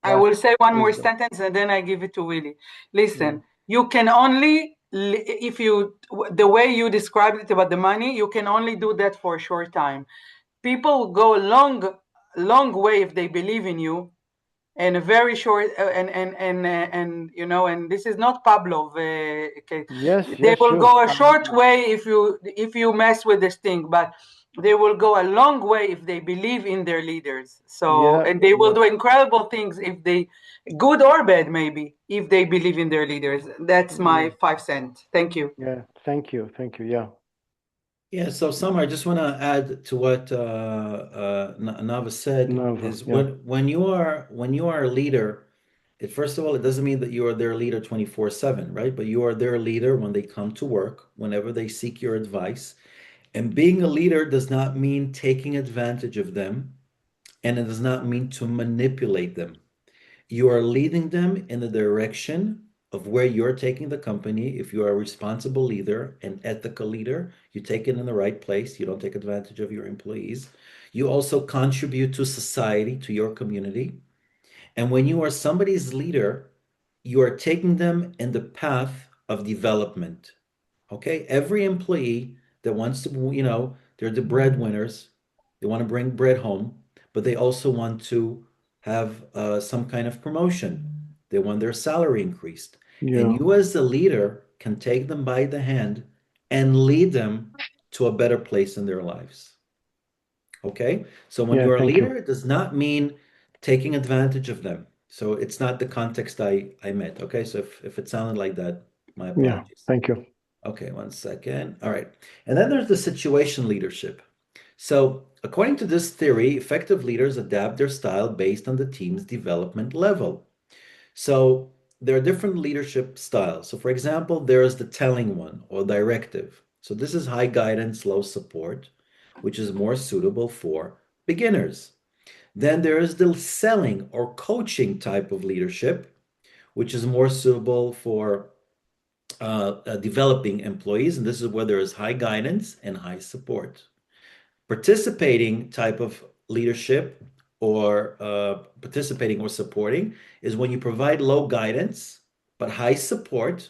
I will say one more sentence and then I give it to Willie. Listen, you can only, the way you described it about the money, you can only do that for a short time. People go a long way if they believe in you, and a very short and you know, and this is not Pavlov. Okay. Yes, they will go a short way if you mess with this thing, but they will go a long way if they believe in their leaders. So and they will do incredible things if they, good or bad maybe, if they believe in their leaders. That's my 5 cents. Thank you. Yeah, thank you. Yeah. Yeah, so Samar, I just want to add to what Nava said is yeah. when you are a leader, first of all, it doesn't mean that you are their leader 24/7, right? But you are their leader when they come to work, whenever they seek your advice. And being a leader does not mean taking advantage of them, and it does not mean to manipulate them. You are leading them in the direction of where you're taking the company. If you are a responsible leader, an ethical leader, you take it in the right place. You don't take advantage of your employees. You also contribute to society, to your community. And when you are somebody's leader, you are taking them in the path of development. Okay? Every employee that wants to, they're the breadwinners. They want to bring bread home, but they also want to have some kind of promotion. They want their salary increased. And Yeah. you, as the leader, can take them by the hand and lead them to a better place in their lives. Okay? So when Yeah, you're a thank you. leader, it does not mean taking advantage of them. So it's not the context I meant. Okay? So if it sounded like that, my Yeah, apologies. thank you. Okay, one second. All right. And then there's the situation leadership. So according to this theory, effective leaders adapt their style based on the team's development level. So there are different leadership styles. So for example, there's the telling one or directive. So this is high guidance, low support, which is more suitable for beginners. Then there is the selling or coaching type of leadership, which is more suitable for developing employees. And this is where there is high guidance and high support. Participating type of leadership or participating or supporting is when you provide low guidance but high support,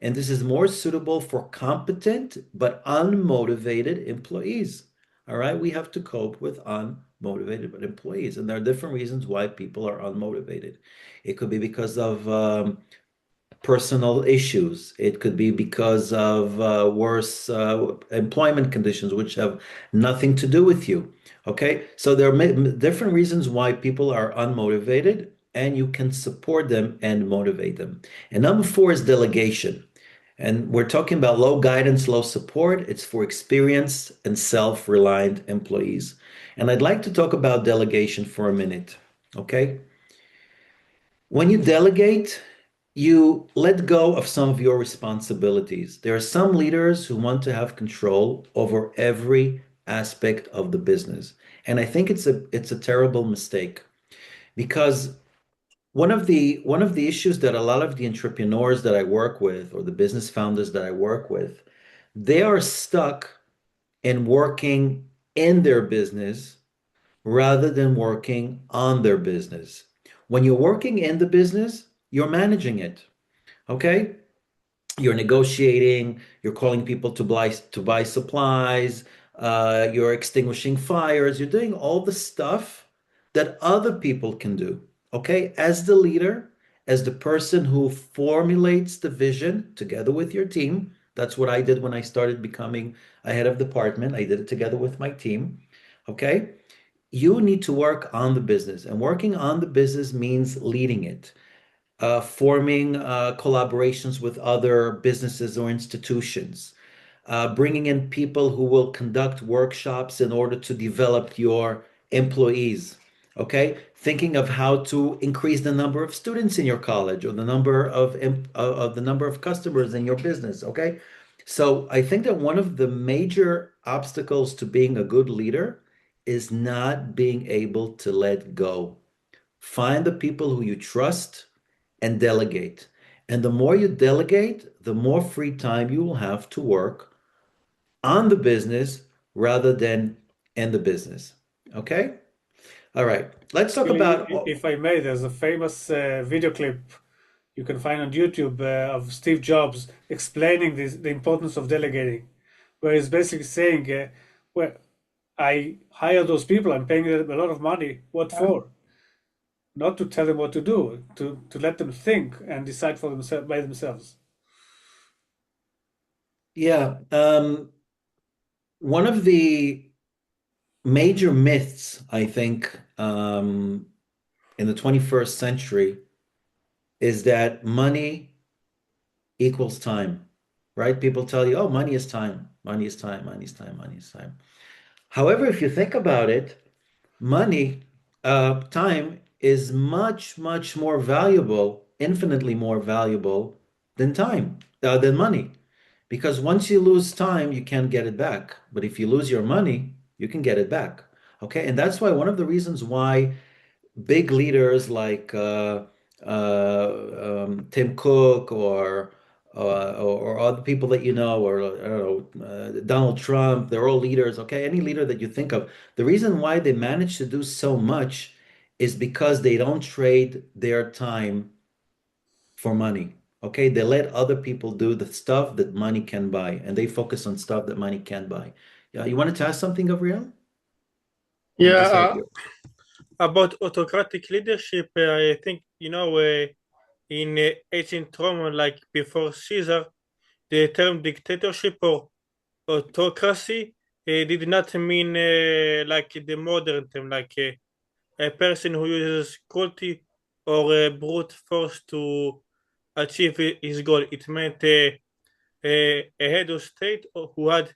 and this is more suitable for competent but unmotivated employees. All right, we have to cope with unmotivated employees, and there are different reasons why people are unmotivated. It could be because of personal issues. It could be because of worse employment conditions, which have nothing to do with you. Okay, so there are different reasons why people are unmotivated, and you can support them and motivate them. And number 4 is delegation. And we're talking about low guidance, low support. It's for experienced and self-reliant employees. And I'd like to talk about delegation for a minute. Okay. When you delegate, you let go of some of your responsibilities. There are some leaders who want to have control over every aspect of the business. And I think it's a terrible mistake, because one of the issues that a lot of the entrepreneurs that I work with, or the business founders that I work with, they are stuck in working in their business rather than working on their business. When you're working in the business, you're managing it. Okay? You're negotiating, you're calling people to buy supplies, you're extinguishing fires, you're doing all the stuff that other people can do. Okay? As the leader, as the person who formulates the vision together with your team. That's what I did when I started becoming a head of department. I did it together with my team. Okay? You need to work on the business, and working on the business means leading it, forming collaborations with other businesses or institutions, bringing in people who will conduct workshops in order to develop your employees. Okay, thinking of how to increase the number of students in your college, or the number of customers in your business. Okay, so I think that one of the major obstacles to being a good leader is not being able to let go. Find the people who you trust and delegate. And the more you delegate, the more free time you will have to work on the business rather than in the business. Okay? All right. Let's talk about. If I may, there's a famous video clip you can find on YouTube of Steve Jobs explaining the importance of delegating, where he's basically saying, well, I hire those people, I'm paying them a lot of money. What for? Not to tell them what to do, to let them think and decide for themselves by themselves. Yeah. One of the major myths, I think, in the 21st century is that money equals time, right? People tell you, oh, money is time, money is time, money is time, money is time. However, if you think about it, money, time is much, much more valuable, infinitely more valuable than time, than money. Because once you lose time, you can't get it back. But if you lose your money, you can get it back. Okay. And that's why one of the reasons why big leaders like Tim Cook or other people that you know, or I don't know, Donald Trump, they're all leaders. Okay, any leader that you think of, the reason why they manage to do so much is because they don't trade their time for money. Okay, they let other people do the stuff that money can buy, and they focus on stuff that money can't buy. Yeah, you wanted to ask something, Gabriel? Yeah, about autocratic leadership, I think, in ancient Rome, like before Caesar, the term dictatorship or autocracy did not mean like the modern term, like a person who uses cruelty or brute force to achieve his goal. It meant a head of state who had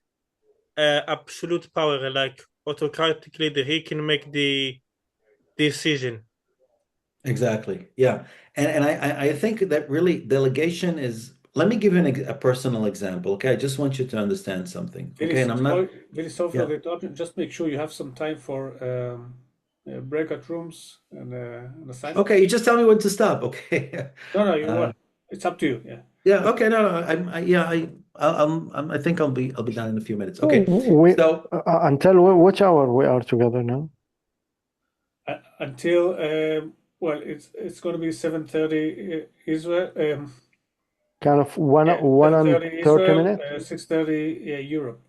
absolute power, like autocratic leader. He can make the decision. Exactly. Yeah. And I think that really delegation is, let me give you a personal example. Okay. I just want you to understand something. Okay. And I'm not, Very sorry for yeah. the interruption. Just make sure you have some time for breakout rooms and assignments. Okay. You just tell me when to stop. Okay. No, you want. It's up to you. Yeah. Yeah. Okay. No, I think I'll be done in a few minutes. Okay. So until which hour we are together now? Until well, it's going to be 7:30 Israel. Kind of one and 30 Israel, minutes. 6:30 Europe.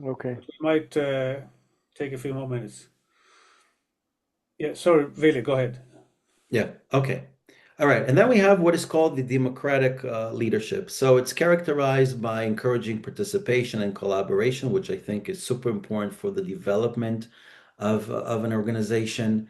Okay. But we might take a few more minutes. Yeah. Sorry, Vili, go ahead. Yeah. Okay. All right. And then we have what is called the democratic leadership. So it's characterized by encouraging participation and collaboration, which I think is super important for the development of an organization.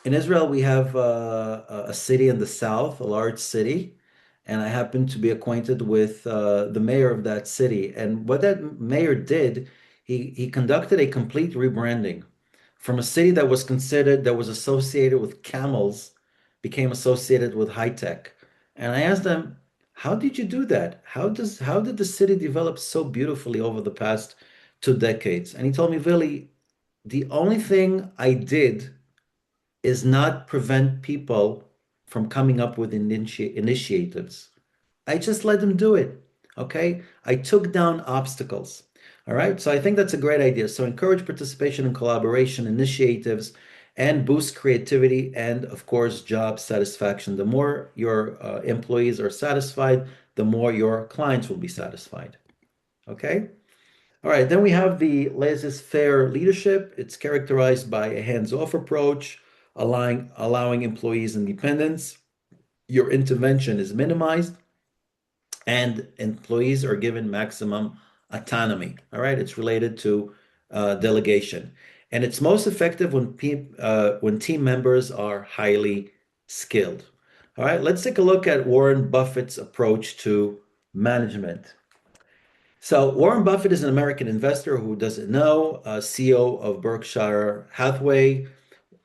In Israel, we have a city in the south, a large city, and I happen to be acquainted with the mayor of that city. And what that mayor did, he conducted a complete rebranding from a city that was considered, that was associated with camels, became associated with high tech. And I asked them, how did you do that? How did the city develop so beautifully over the past 2 decades? And he told me, Vili, the only thing I did is not prevent people from coming up with initiatives. I just let them do it. Okay. I took down obstacles. All right. So I think that's a great idea. So encourage participation and collaboration initiatives and boost creativity and, of course, job satisfaction. The more your employees are satisfied, the more your clients will be satisfied. Okay. All right, then we have the laissez-faire leadership. It's characterized by a hands-off approach, allowing employees independence. Your intervention is minimized, and employees are given maximum autonomy. All right, it's related to delegation, and it's most effective when team members are highly skilled. All right, let's take a look at Warren Buffett's approach to management. So Warren Buffett is an American investor who doesn't know, CEO of Berkshire Hathaway,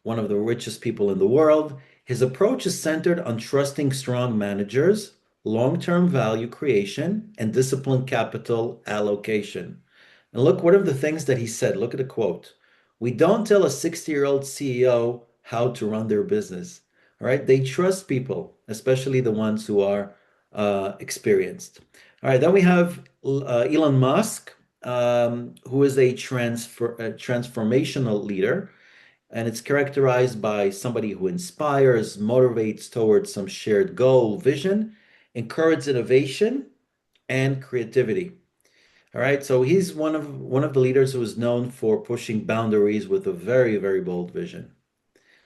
one of the richest people in the world. His approach is centered on trusting strong managers, long-term value creation, and disciplined capital allocation. And look, what are the things that he said? Look at the quote. We don't tell a 60-year-old CEO how to run their business. All right. They trust people, especially the ones who are experienced. All right. Then we have Elon Musk, who is a transformational leader. And it's characterized by somebody who inspires, motivates towards some shared goal, vision, encourages innovation and creativity. All right, so he's one of the leaders who is known for pushing boundaries with a very, very bold vision.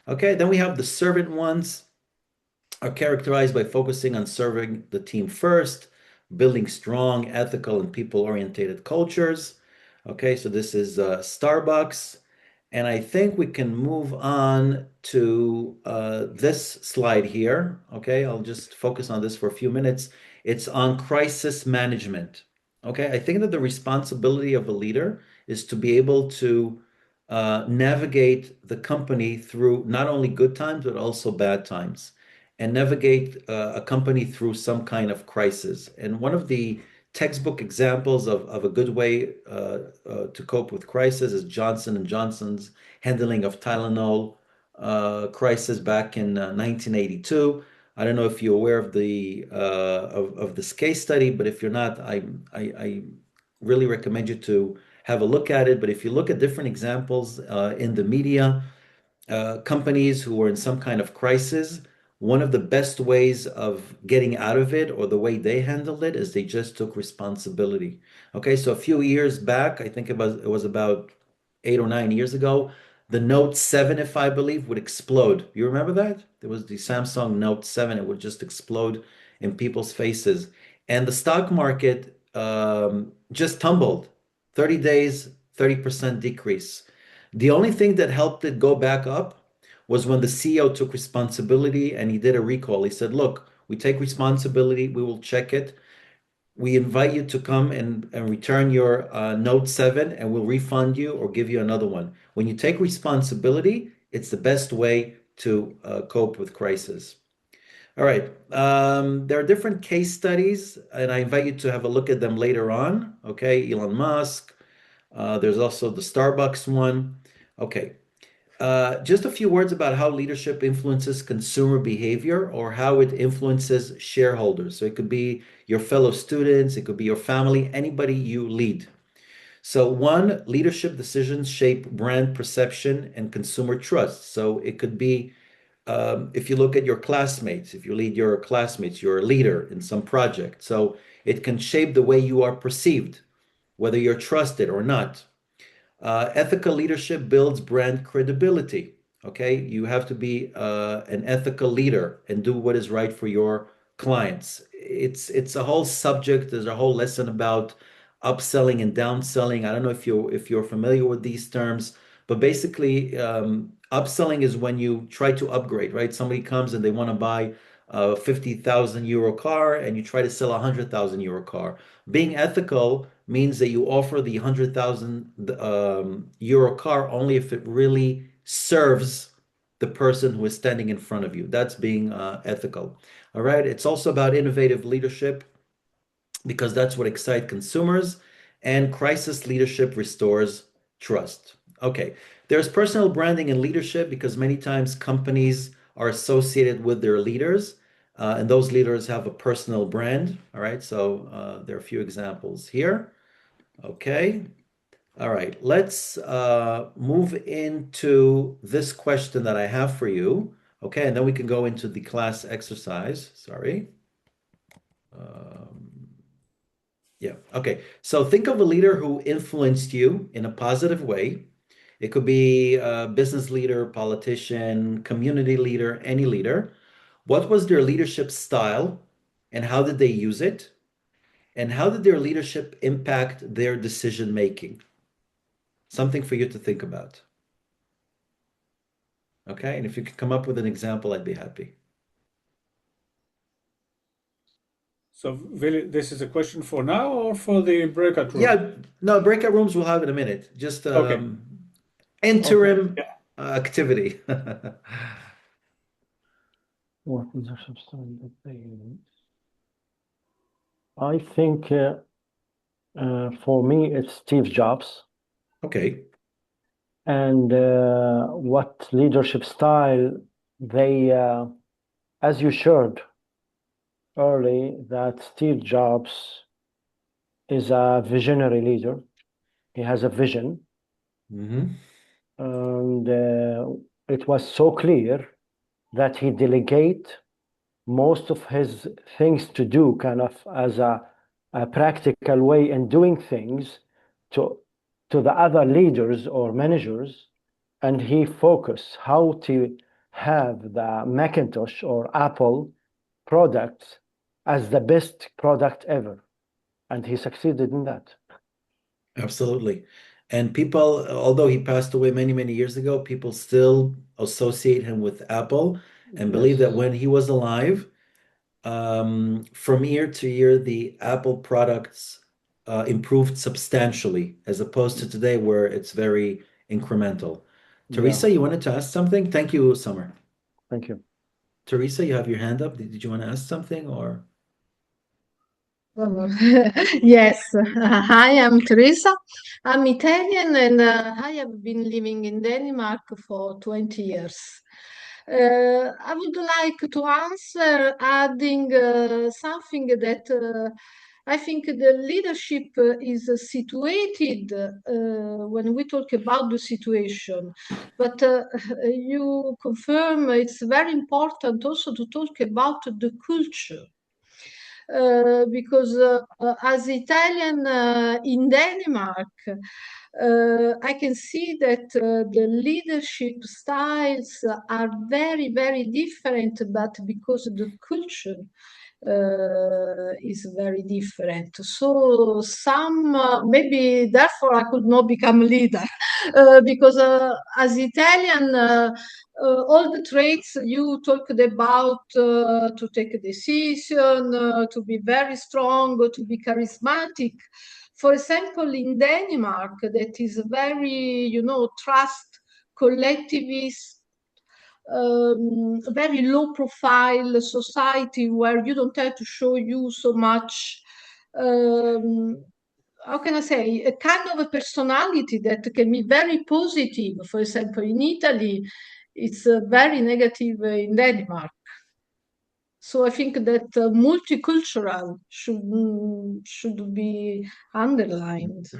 Okay, then we have the servant ones, are characterized by focusing on serving the team first, building strong, ethical, and people-oriented cultures. Okay, so this is Starbucks. And I think we can move on to this slide here. Okay, I'll just focus on this for a few minutes. It's on crisis management. Okay, I think that the responsibility of a leader is to be able to navigate the company through not only good times, but also bad times, and navigate a company through some kind of crisis. And one of the textbook examples of a good way to cope with crisis is Johnson and Johnson's handling of Tylenol crisis back in 1982. I don't know if you're aware of the of this case study, but if you're not, I really recommend you to have a look at it. But if you look at different examples in the media, companies who are in some kind of crisis, one of the best ways of getting out of it, or the way they handled it, is they just took responsibility. Okay, so a few years back, I think it was about 8 or 9 years ago, the Note 7, if I believe, would explode. You remember that? There was the Samsung Note 7, it would just explode in people's faces. And the stock market just tumbled. 30 days, 30% decrease. The only thing that helped it go back up was when the CEO took responsibility and he did a recall. He said, look, we take responsibility, we will check it. We invite you to come and return your Note 7 and we'll refund you or give you another one. When you take responsibility, it's the best way to cope with crisis. All right. There are different case studies, and I invite you to have a look at them later on. Okay. Elon Musk. There's also the Starbucks one. Okay. Just a few words about how leadership influences consumer behavior, or how it influences shareholders. So it could be your fellow students, it could be your family, anybody you lead. So one, leadership decisions shape brand perception and consumer trust. So it could be, if you look at your classmates, if you lead your classmates, you're a leader in some project. So it can shape the way you are perceived, whether you're trusted or not. Ethical leadership builds brand credibility. Okay, you have to be an ethical leader and do what is right for your clients. It's a whole subject. There's a whole lesson about upselling and downselling. I don't know if you're familiar with these terms, but basically, upselling is when you try to upgrade. Right? Somebody comes and they want to buy a 50,000 euro car, and you try to sell a 100,000 euro car. Being ethical means that you offer the 100,000 euro car only if it really serves the person who is standing in front of you. That's being ethical. All right. It's also about innovative leadership, because that's what excites consumers, and crisis leadership restores trust. Okay. There's personal branding and leadership, because many times companies are associated with their leaders. And those leaders have a personal brand. All right. So there are a few examples here. Okay. All right. Let's move into this question that I have for you. Okay. And then we can go into the class exercise. Sorry. Yeah. Okay. So think of a leader who influenced you in a positive way. It could be a business leader, politician, community leader, any leader. What was their leadership style, and how did they use it? And how did their leadership impact their decision making? Something for you to think about. Okay, and if you could come up with an example, I'd be happy. So, Vili, this is a question for now or for the breakout room? Yeah, no, breakout rooms we'll have in a minute. Just Okay. interim Yeah. activity. What leadership style did they use? I think for me, it's Steve Jobs. Okay. And what leadership style they, as you shared early, that Steve Jobs is a visionary leader. He has a vision. Mhm. And it was so clear that he delegate most of his things to do, kind of as a practical way in doing things to the other leaders or managers, and he focused how to have the Macintosh or Apple products as the best product ever, and he succeeded in that. Absolutely. And people, although he passed away many, many years ago, people still associate him with Apple and believe that when he was alive, from year to year, the Apple products improved substantially, as opposed to today, where it's very incremental. Teresa, you wanted to ask something? Thank you, Summer. Thank you. Teresa, you have your hand up. Did you want to ask something or? Yes. Hi, I'm Teresa. I'm Italian and I have been living in Denmark for 20 years. I would like to answer adding something that I think the leadership is situated when we talk about the situation. But you confirm it's very important also to talk about the culture. Because as Italian in Denmark, I can see that the leadership styles are very, very different, but because the culture is very different. So some, maybe therefore I could not become a leader, because as Italian, all the traits you talked about, to take a decision, to be very strong, to be charismatic. For example, in Denmark, that is very, trust, collectivist, very low profile society where you don't have to show you so much, how can I say, a kind of a personality that can be very positive. For example, in Italy, it's very negative in Denmark. So I think that multicultural should be underlined.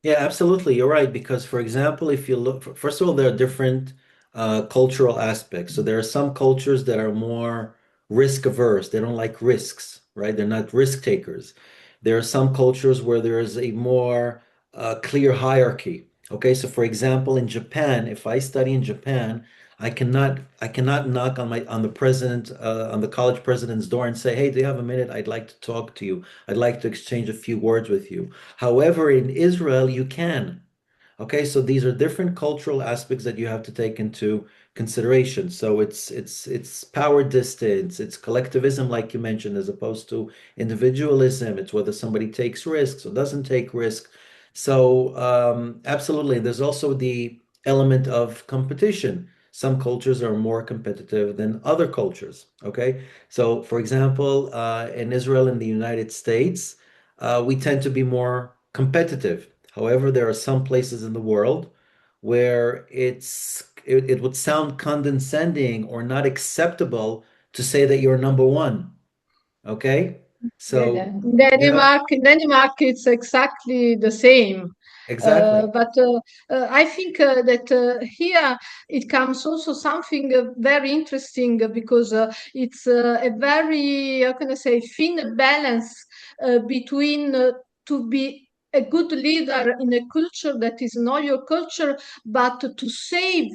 Yeah, absolutely. You're right. Because, for example, if you look, first of all, there are different cultural aspects. So there are some cultures that are more risk averse. They don't like risks, right? They're not risk takers. There are some cultures where there is a more clear hierarchy. Okay, so for example, in Japan, if I study in Japan, I cannot knock on the president on the college president's door and say, "Hey, do you have a minute? I'd like to talk to you. I'd like to exchange a few words with you." However, in Israel, you can. Okay, so these are different cultural aspects that you have to take into consideration. So it's power distance, it's collectivism, like you mentioned, as opposed to individualism. It's whether somebody takes risks or doesn't take risks. So absolutely, there's also the element of competition. Some cultures are more competitive than other cultures. Okay, so for example, in Israel and the United States, we tend to be more competitive. However, there are some places in the world where it would sound condescending or not acceptable to say that you're number one. Okay? So In Denmark, it's exactly the same. exactly. But I think that here it comes also something very interesting, because it's a very, how can I say, thin balance between to be a good leader in a culture that is not your culture, but to save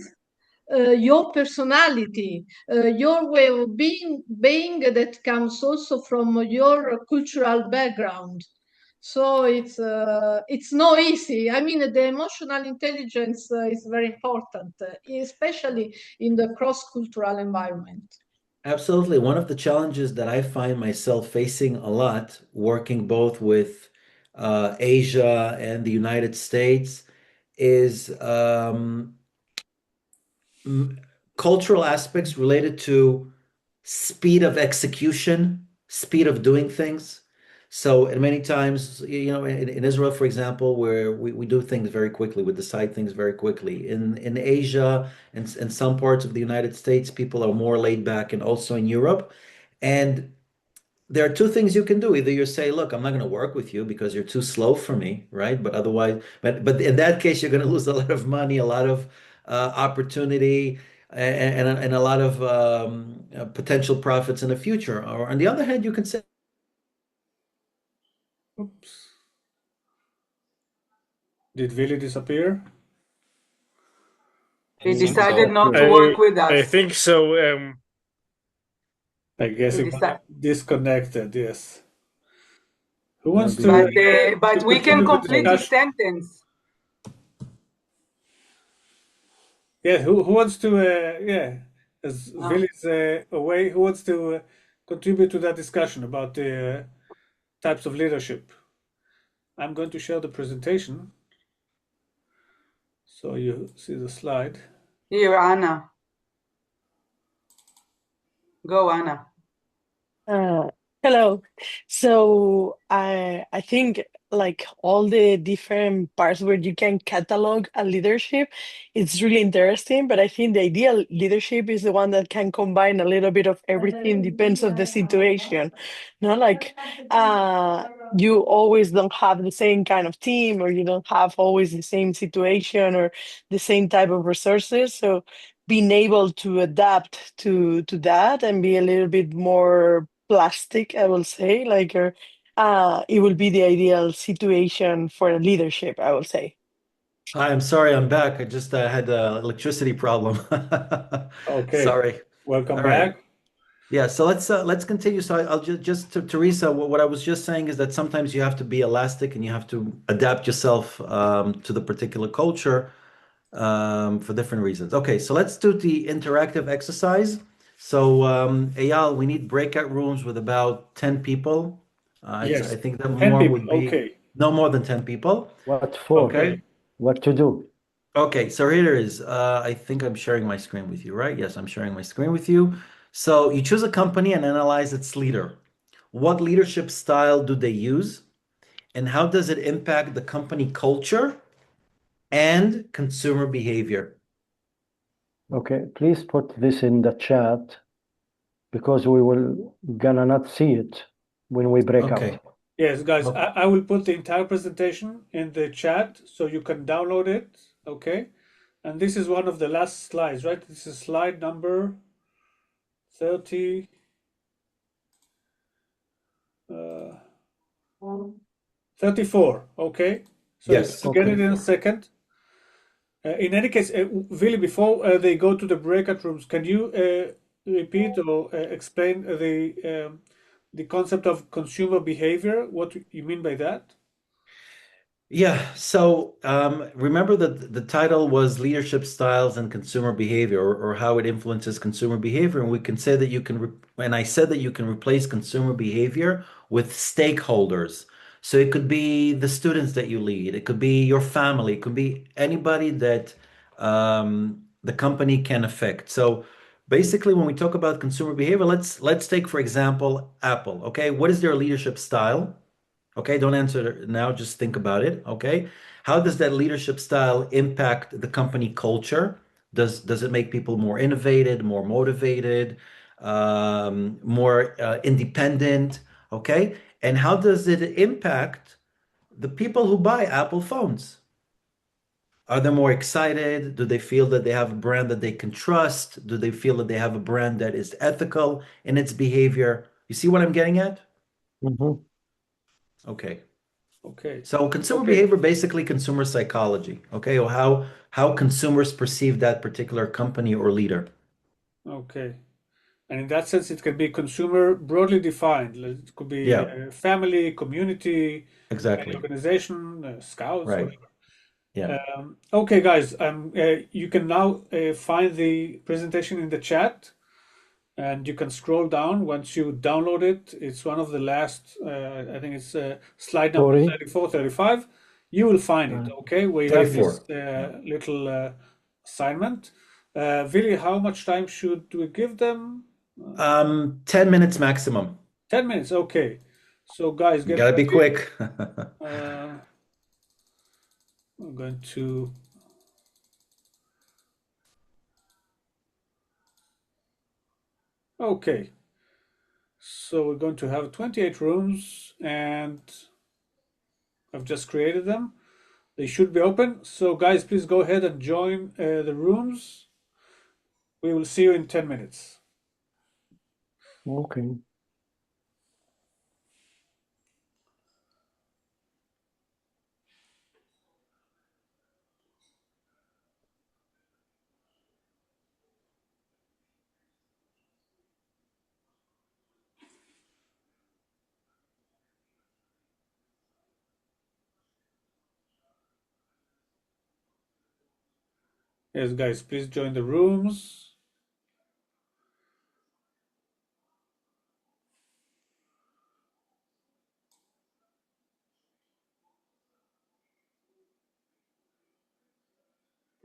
your personality, your way of being that comes also from your cultural background. So it's not easy. I mean, the emotional intelligence is very important, especially in the cross-cultural environment. Absolutely. One of the challenges that I find myself facing a lot, working both with Asia and the United States, is cultural aspects related to speed of execution, speed of doing things. So, and many times, in Israel, for example, where we do things very quickly, we decide things very quickly. In Asia and some parts of the United States, people are more laid back, and also in Europe. And there are two things you can do. Either you say, "Look, I'm not going to work with you because you're too slow for me," right? But otherwise, but in that case, you're going to lose a lot of money, a lot of opportunity, and a lot of potential profits in the future. Or on the other hand, you can say, Oops. Did Willy disappear? He decided so. not to work with us. I think so. I guess He he got decided. disconnected, yes. Who wants to But we can continue the complete his discussion? sentence. Yeah, who wants to, as Willy's away, who wants to contribute to that discussion about the types of leadership? I'm going to share the presentation. So you see the slide. Here, Anna. Go, Anna. Hello. So I think like all the different parts where you can catalog a leadership, it's really interesting. But I think the ideal leadership is the one that can combine a little bit of everything, depends of the situation. No, like you always don't have the same kind of team, or you don't have always the same situation or the same type of resources. So being able to adapt to that and be a little bit more plastic, I will say, like it will be the ideal situation for leadership, I will say. Hi, I'm sorry, I'm back. I just had an electricity problem. Okay. Sorry. Welcome All right. back. Yeah, so let's continue. So I'll just to Teresa, what I was just saying is that sometimes you have to be elastic and you have to adapt yourself to the particular culture for different reasons. Okay, so let's do the interactive exercise. So Eyal, we need breakout rooms with about 10 people. Yes, I think that 10 more people. would be Okay. no more than 10 people. What for? Okay. What to do? Okay, so here it is. I think I'm sharing my screen with you, right? Yes, I'm sharing my screen with you. So you choose a company and analyze its leader. What leadership style do they use? And how does it impact the company culture and consumer behavior? Okay, please put this in the chat because we will gonna not see it when we break Okay. out. Yes, guys, Okay. I will put the entire presentation in the chat so you can download it. Okay. And this is one of the last slides, right? This is slide number 30. 34. Okay. So you're going Yes. to get it in a 34. second. In any case, Willy, before they go to the breakout rooms, can you repeat or explain the concept of consumer behavior? What you mean by that? Yeah, so remember that the title was Leadership Styles and Consumer Behavior, or how it influences consumer behavior. And we can say that you can, and I said that you can replace consumer behavior with stakeholders. So it could be the students that you lead, it could be your family, it could be anybody that the company can affect. So basically, when we talk about consumer behavior, let's take, for example, Apple. Okay, what is their leadership style? Okay, don't answer now, just think about it. Okay. How does that leadership style impact the company culture? Does it make people more innovative, more motivated, more independent? Okay. And how does it impact the people who buy Apple phones? Are they more excited? Do they feel that they have a brand that they can trust? Do they feel that they have a brand that is ethical in its behavior? You see what I'm getting at? Mhm. Okay. Okay. So consumer Okay. behavior, basically consumer psychology, okay, or how consumers perceive that particular company or leader. Okay. And in that sense, it can be consumer broadly defined. It could be Yeah, family, community, any exactly. organization, scouts, Right. whatever. Yeah. Okay, guys, you can now find the presentation in the chat, and you can scroll down once you download it. It's one of the last, I think it's slide number Sorry. 34, 35. You will find it, okay? We have this 34. Yeah. little assignment. Vili, how much time should we give them? 10 minutes maximum. 10 minutes, okay. So, guys, You get gotta be ready. quick. I'm going to. Okay. So we're going to have 28 rooms, and I've just created them. They should be open. So guys, please go ahead and join the rooms. We will see you in 10 minutes. Okay. Yes, guys, please join the rooms.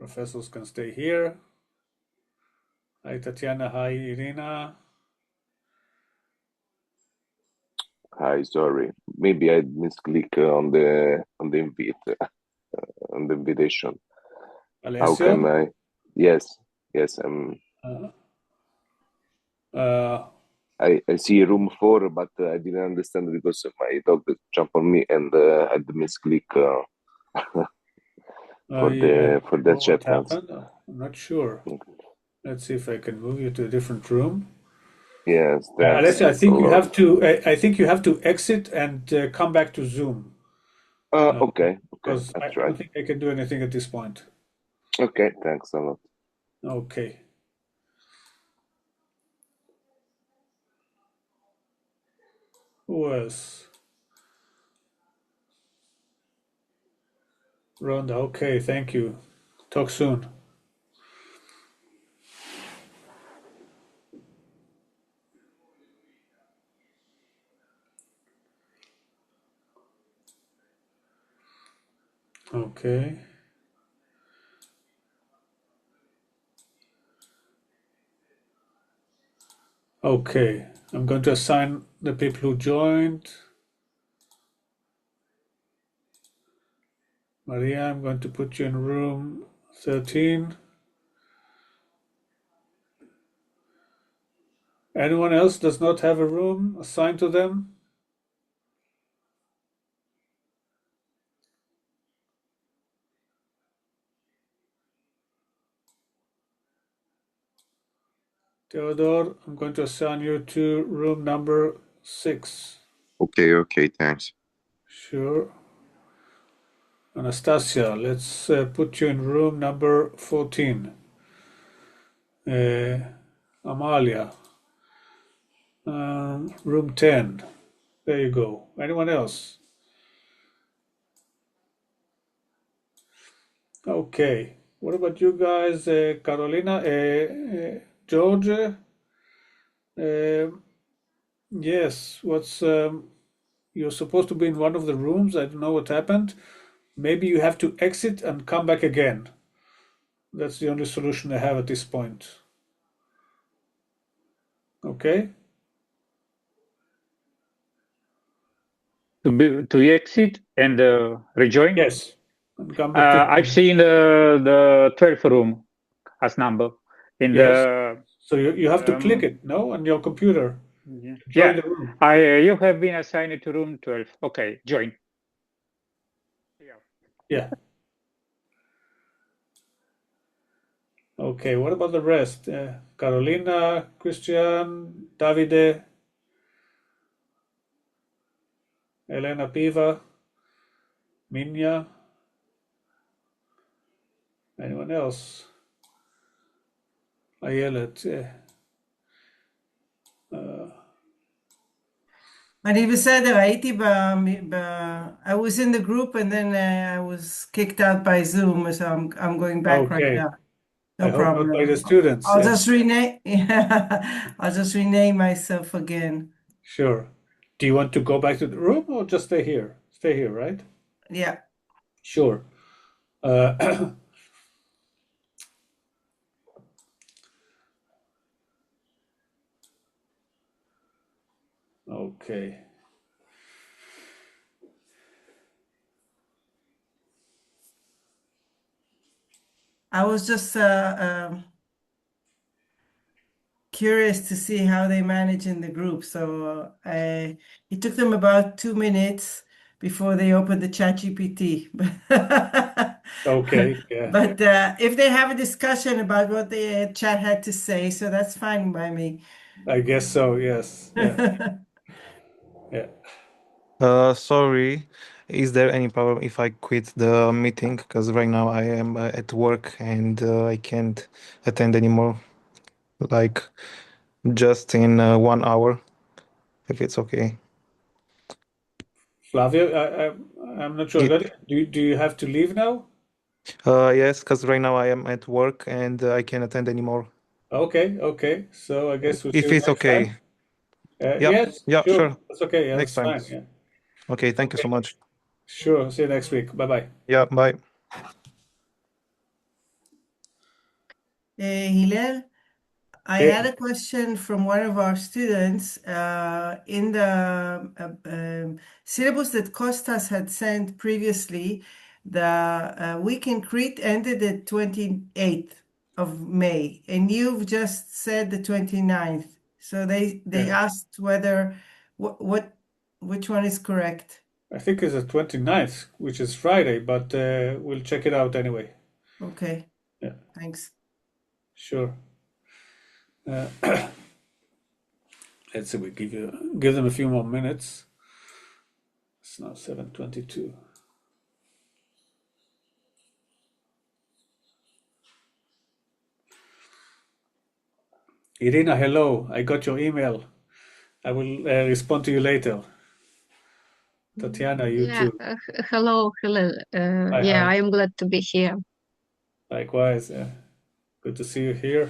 Professors can stay here. Hi, Tatiana. Hi, Irina. Hi, sorry. Maybe I misclick on the invitation. Alessio? How can I? Yes. I see room 4, but I didn't understand because my dog jumped on me and I had misclick for the chat what happened? I'm not sure. Let's see if I can move you to a different room. Yes, thanks. Alessio, I think you have to. I think you have to exit and come back to Zoom. Okay. Because I don't think I can do anything at this point. Okay, thanks a lot. Okay. Who else? Rhonda. Okay, thank you. Talk soon. Okay. Okay, I'm going to assign the people who joined. Maria, I'm going to put you in room 13. Anyone else does not have a room assigned to them? Theodore, I'm going to assign you to room number 6. Okay, thanks. Sure. Anastasia, let's put you in room number 14. Amalia, room 10. There you go. Anyone else? Okay. What about you guys? Carolina, George? Yes, you're supposed to be in one of the rooms. I don't know what happened. Maybe you have to exit and come back again. That's the only solution I have at this point. Okay? To exit and rejoin? Yes. And come back to I've seen the 12th room as number in the. So you have to click it, no, on your computer. Yeah. The room. You have been assigned to room 12. Okay, join. Yeah. Okay, what about the rest? Carolina, Christian, Davide, Elena Piva, Minya. Anyone else? Ayelet. אני בסדר, I was in the group and then I was kicked out by Zoom, so I'm going back right now. No problem. Hope not by the students. I'll just rename myself again. Sure. Do you want to go back to the room or just stay here? Stay here, right? Yeah. Sure. Okay. I was just curious to see how they manage in the group. So it took them about 2 minutes before they opened the ChatGPT. Okay, yeah. But if they have a discussion about what the chat had to say, so that's fine by me. I guess so, yes. Yeah. Sorry, is there any problem if I quit the meeting? Because right now I am at work and I can't attend anymore. Like just in 1 hour, if it's okay. Flavio, I'm not sure. Do you have to leave now? Yes, because right now I am at work and I can't attend anymore. Okay. So I guess we'll see If you it's next okay. time. Yeah, Yes, sure. That's okay. Yeah, Next that's time. fine. Yeah. Okay, thank you so much. Sure. See you next week. Bye-bye. Yeah, bye. Hillel, I had a question from one of our students in the syllabus that Kostas had sent previously. The week in Crete ended the 28th of May, and you've just said the 29th. So they asked whether which one is correct. I think it's the 29th, which is Friday, but we'll check it out anyway. Okay. Yeah. Thanks. Sure. Let's see, we give them a few more minutes. It's now 7:22. Irina, hello. I got your email. I will respond to you later. Tatiana, you too. Hello. Hi, Yeah, hi. I am glad to be here. Likewise. Good to see you here.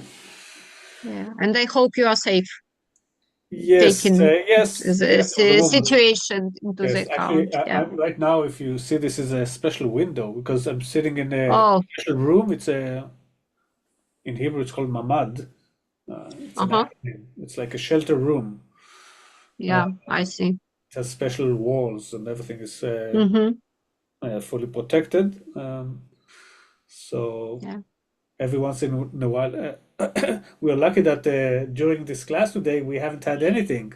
Yeah, and I hope you are safe. Yes, Taking yes, the for the moment. situation into the Yes, actually, account. Yeah. right now, if you see, this is a special window because I'm sitting in a special room. It's in Hebrew, it's called mamad. It's an acronym. It's like a shelter room. Yeah, I see. It has special walls and everything is fully protected. So every once in a while, we're lucky that during this class today we haven't had anything.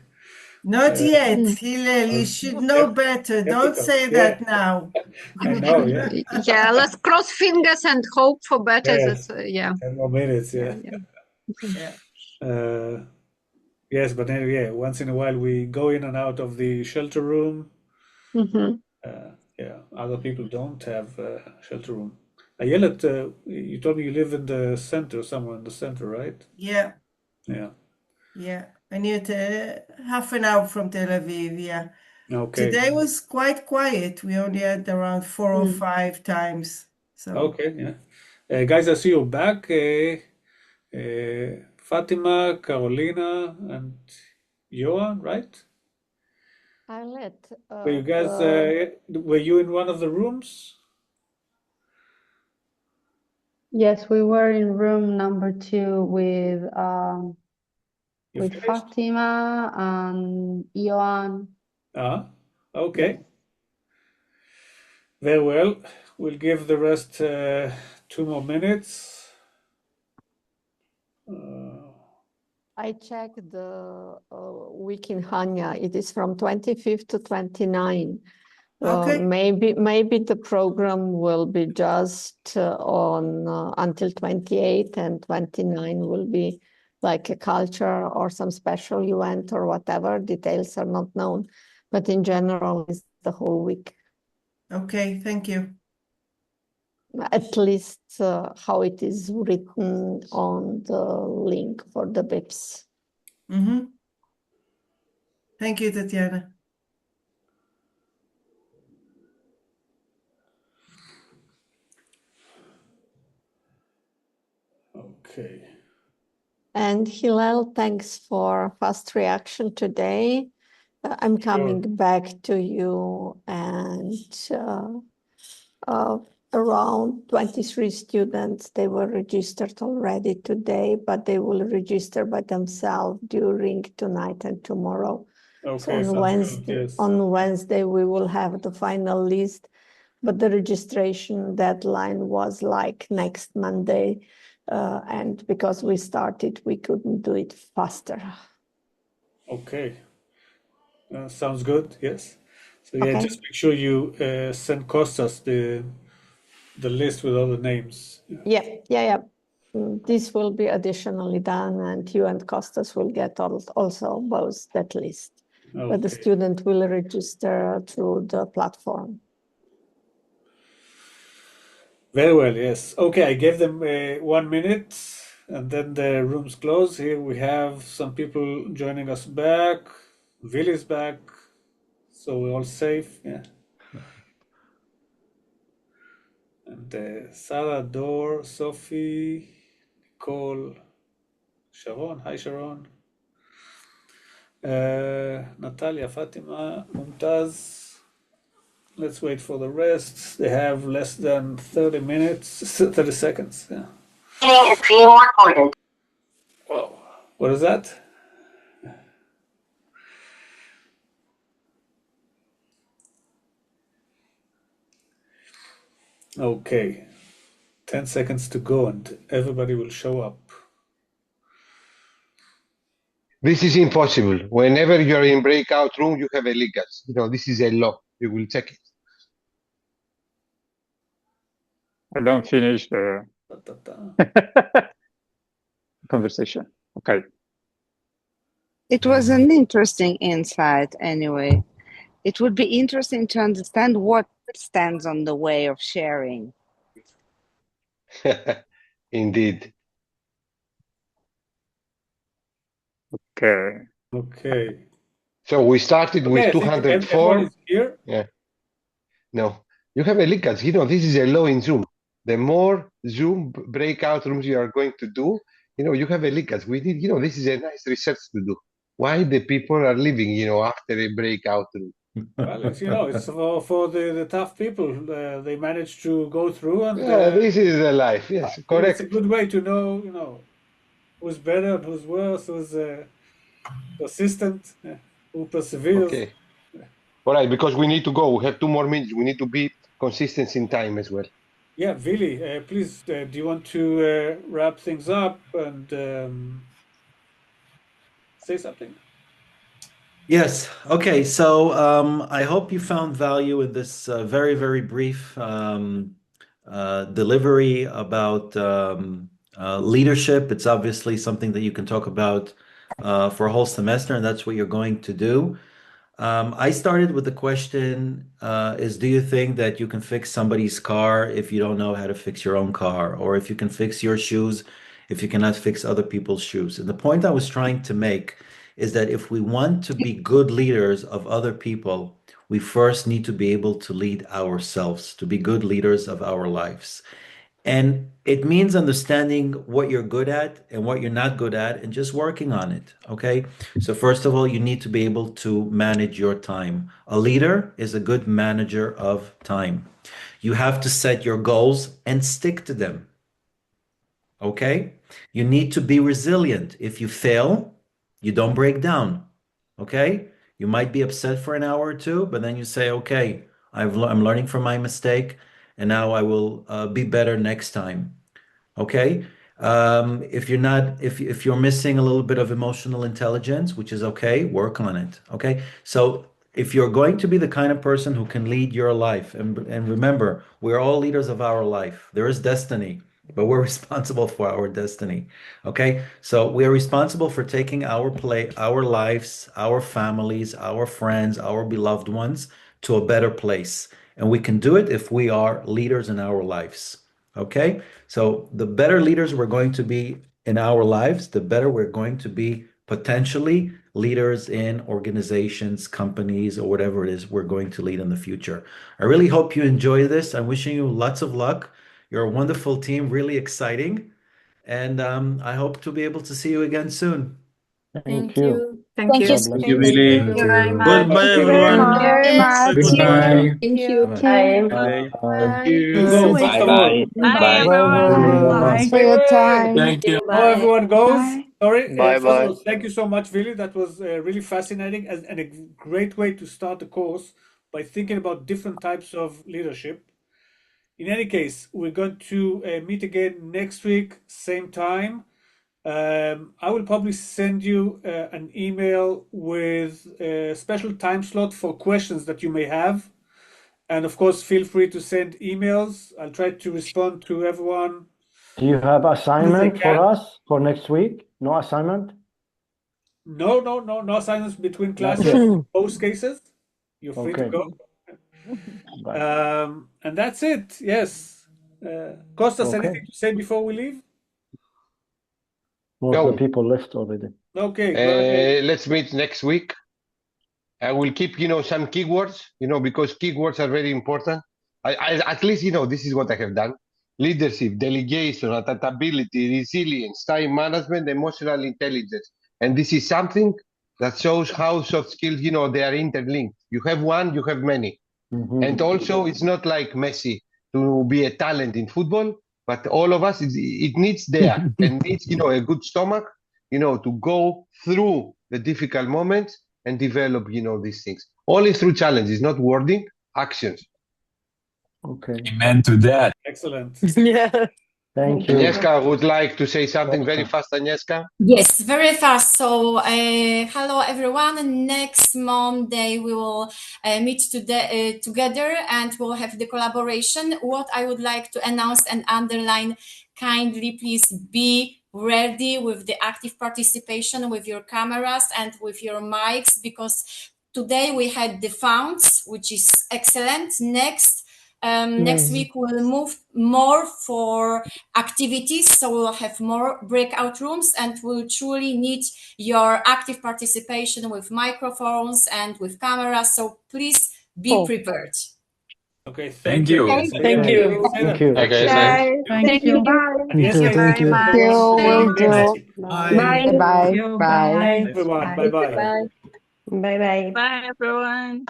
Not yet, Hillel. You should know better. Don't say that now. I know, yeah. Yeah, let's cross fingers and hope for better. Yes. That, yeah. 10 more minutes, yeah. Yes, but anyway, yeah, once in a while we go in and out of the shelter room. Yeah, other people don't have a shelter room. Ayelet, you told me you live in the center, somewhere in the center, right? Yeah. Yeah. Yeah. I need half an hour from Tel Aviv, yeah. Okay. Today was quite quiet. We only had around 4 or 5 times. So okay, yeah. Guys, I see you back. Fatima, Carolina, and Johan, right? Were you guys, were you in one of the rooms? Yes, we were in room number 2 with Fatima and Johan. Okay. Very well. We'll give the rest 2 more minutes. I checked the week in Hanya. It is from 25th to 29. Okay. Maybe the program will be just on until 28 and 29 will be like a culture or some special event or whatever. Details are not known, but in general, it's the whole week. Okay, thank you. At least how it is written on the link for the BIPs. Thank you, Tatiana. Okay. And Hillel, thanks for fast reaction today. I'm coming back to you, and around 23 students, they were registered already today, but they will register by themselves during tonight and tomorrow. Okay, So on Wednesday, we will have the final list, but the registration deadline was like next Monday. And because we started, we couldn't do it faster. Okay. Sounds good, yes. So yeah, just make sure you send Kostas the list with all the names. Yeah. This will be additionally done, and you and Kostas will get also both that list. But the student will register through the platform. Very well, yes. Okay, I gave them 1 minute, and then the room's closed. Here we have some people joining us back. Vili's back, so we're all safe, yeah. And Sarah, Dor, Sophie, Nicole, Sharon. Hi, Sharon. Natalia, Fatima, Mumtaz. Let's wait for the rest. They have less than 30 minutes, 30 seconds. Yeah. Is being recorded. Whoa, what is that? Okay, 10 seconds to go and everybody will show up. This is impossible. Whenever you are in breakout room, you have a leakage. This is a law. You will check it. I don't finish the conversation. Okay. It was an interesting insight anyway. It would be interesting to understand what stands on the way of sharing. Indeed. Okay. Okay. So we started with 204. Everyone is here? Yeah. No, you have a leakage. This is a law in Zoom. The more Zoom breakout rooms you are going to do, you have a leakage. We need, this is a nice research to do. Why the people are leaving, after a breakout room. Well, it's for the tough people. They manage to go through and this is the life. Yes, correct. it's a good way to know, who's better, who's worse, who's persistent, who perseveres. Okay. All right, because we need to go. We have 2 more minutes. We need to be consistent in time as well. Yeah, Vili, please, do you want to wrap things up and say something? Yes. Okay. So I hope you found value in this very, very brief delivery about leadership. It's obviously something that you can talk about for a whole semester, and that's what you're going to do. I started with the question do you think that you can fix somebody's car if you don't know how to fix your own car, or if you can fix your shoes if you cannot fix other people's shoes? And the point I was trying to make is that if we want to be good leaders of other people, we first need to be able to lead ourselves, to be good leaders of our lives. And it means understanding what you're good at and what you're not good at and just working on it. Okay. So first of all, you need to be able to manage your time. A leader is a good manager of time. You have to set your goals and stick to them. Okay. You need to be resilient. If you fail, you don't break down. Okay. You might be upset for an hour or two, but then you say, okay, I'm learning from my mistake, and now I will be better next time. Okay. If you're missing a little bit of emotional intelligence, which is okay, work on it. Okay. So if you're going to be the kind of person who can lead your life, and remember, we're all leaders of our life. There is destiny, but we're responsible for our destiny. Okay. So we are responsible for taking our lives, our families, our friends, our beloved ones to a better place. And we can do it if we are leaders in our lives. Okay. So the better leaders we're going to be in our lives, the better we're going to be potentially leaders in organizations, companies, or whatever it is we're going to lead in the future. I really hope you enjoy this. I'm wishing you lots of luck. You're a wonderful team, really exciting. And I hope to be able to see you again soon. Thank you. Thank you. Thank you, Billy. Thank you very much. Goodbye, Thank you very everyone. much. Goodbye. Thank you. Bye. Thank You go, you. first of all. Bye, Bye. Thanks for your time. Thank you. How everyone goes. Bye. Sorry. Bye First of bye. all, thank you so much, Vili. That was really fascinating and a great way to start the course by thinking about different types of leadership. In any case, we're going to meet again next week, same time. I will probably send you an email with a special time slot for questions that you may have. And of course, feel free to send emails. I'll try to respond to everyone. Do you have assignment for us for next week? No assignment? No assignments between Not classes. yet. Both cases, you're free to Okay. go. Right. And that's it. Yes. Kostas, Okay. anything to say before we leave? Most of No. the people left already. Okay. Go ahead. Let's meet next week. I will keep, some keywords, because keywords are very important. At least, this is what I have done. Leadership, delegation, adaptability, resilience, time management, emotional intelligence. And this is something that shows how soft skills, they are interlinked. You have one, you have many. Mhm. And also, it's not like Messi to be a talent in football, but all of us, it needs there and needs, a good stomach, to go through the difficult moments and develop, these things. Only through challenges, not wording, actions. Okay. Amen to that. Excellent. Yeah. Thank you. Agnieszka would like to say something very fast, Agnieszka. Yes, very fast. So, hello everyone. Next Monday we will meet together and we'll have the collaboration. What I would like to announce and underline, kindly please be ready with the active participation with your cameras and with your mics, because today we had the founds, which is excellent. Next week we'll move more for activities, so we'll have more breakout rooms, and we'll truly need your active participation with microphones and with cameras. So please be prepared. Okay, Thank you. Thank you. Thank you. Okay, Thank you. Yes, Thank thank you. you. Thank you. Will do. Bye. Bye. Bye. Bye. Everyone, bye-bye. Bye. Bye, everyone.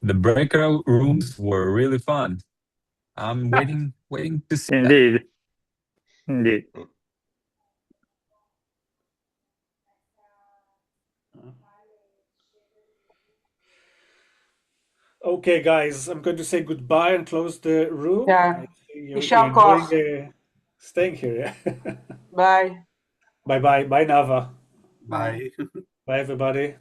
The breakout rooms were really fun. I'm waiting to see that. Indeed. Indeed. Okay, guys, I'm going to say goodbye and close the room. Yeah. You're יישר כוח. enjoying staying here, yeah? Bye. Bye-bye. Bye, Nava. Bye. Bye, everybody.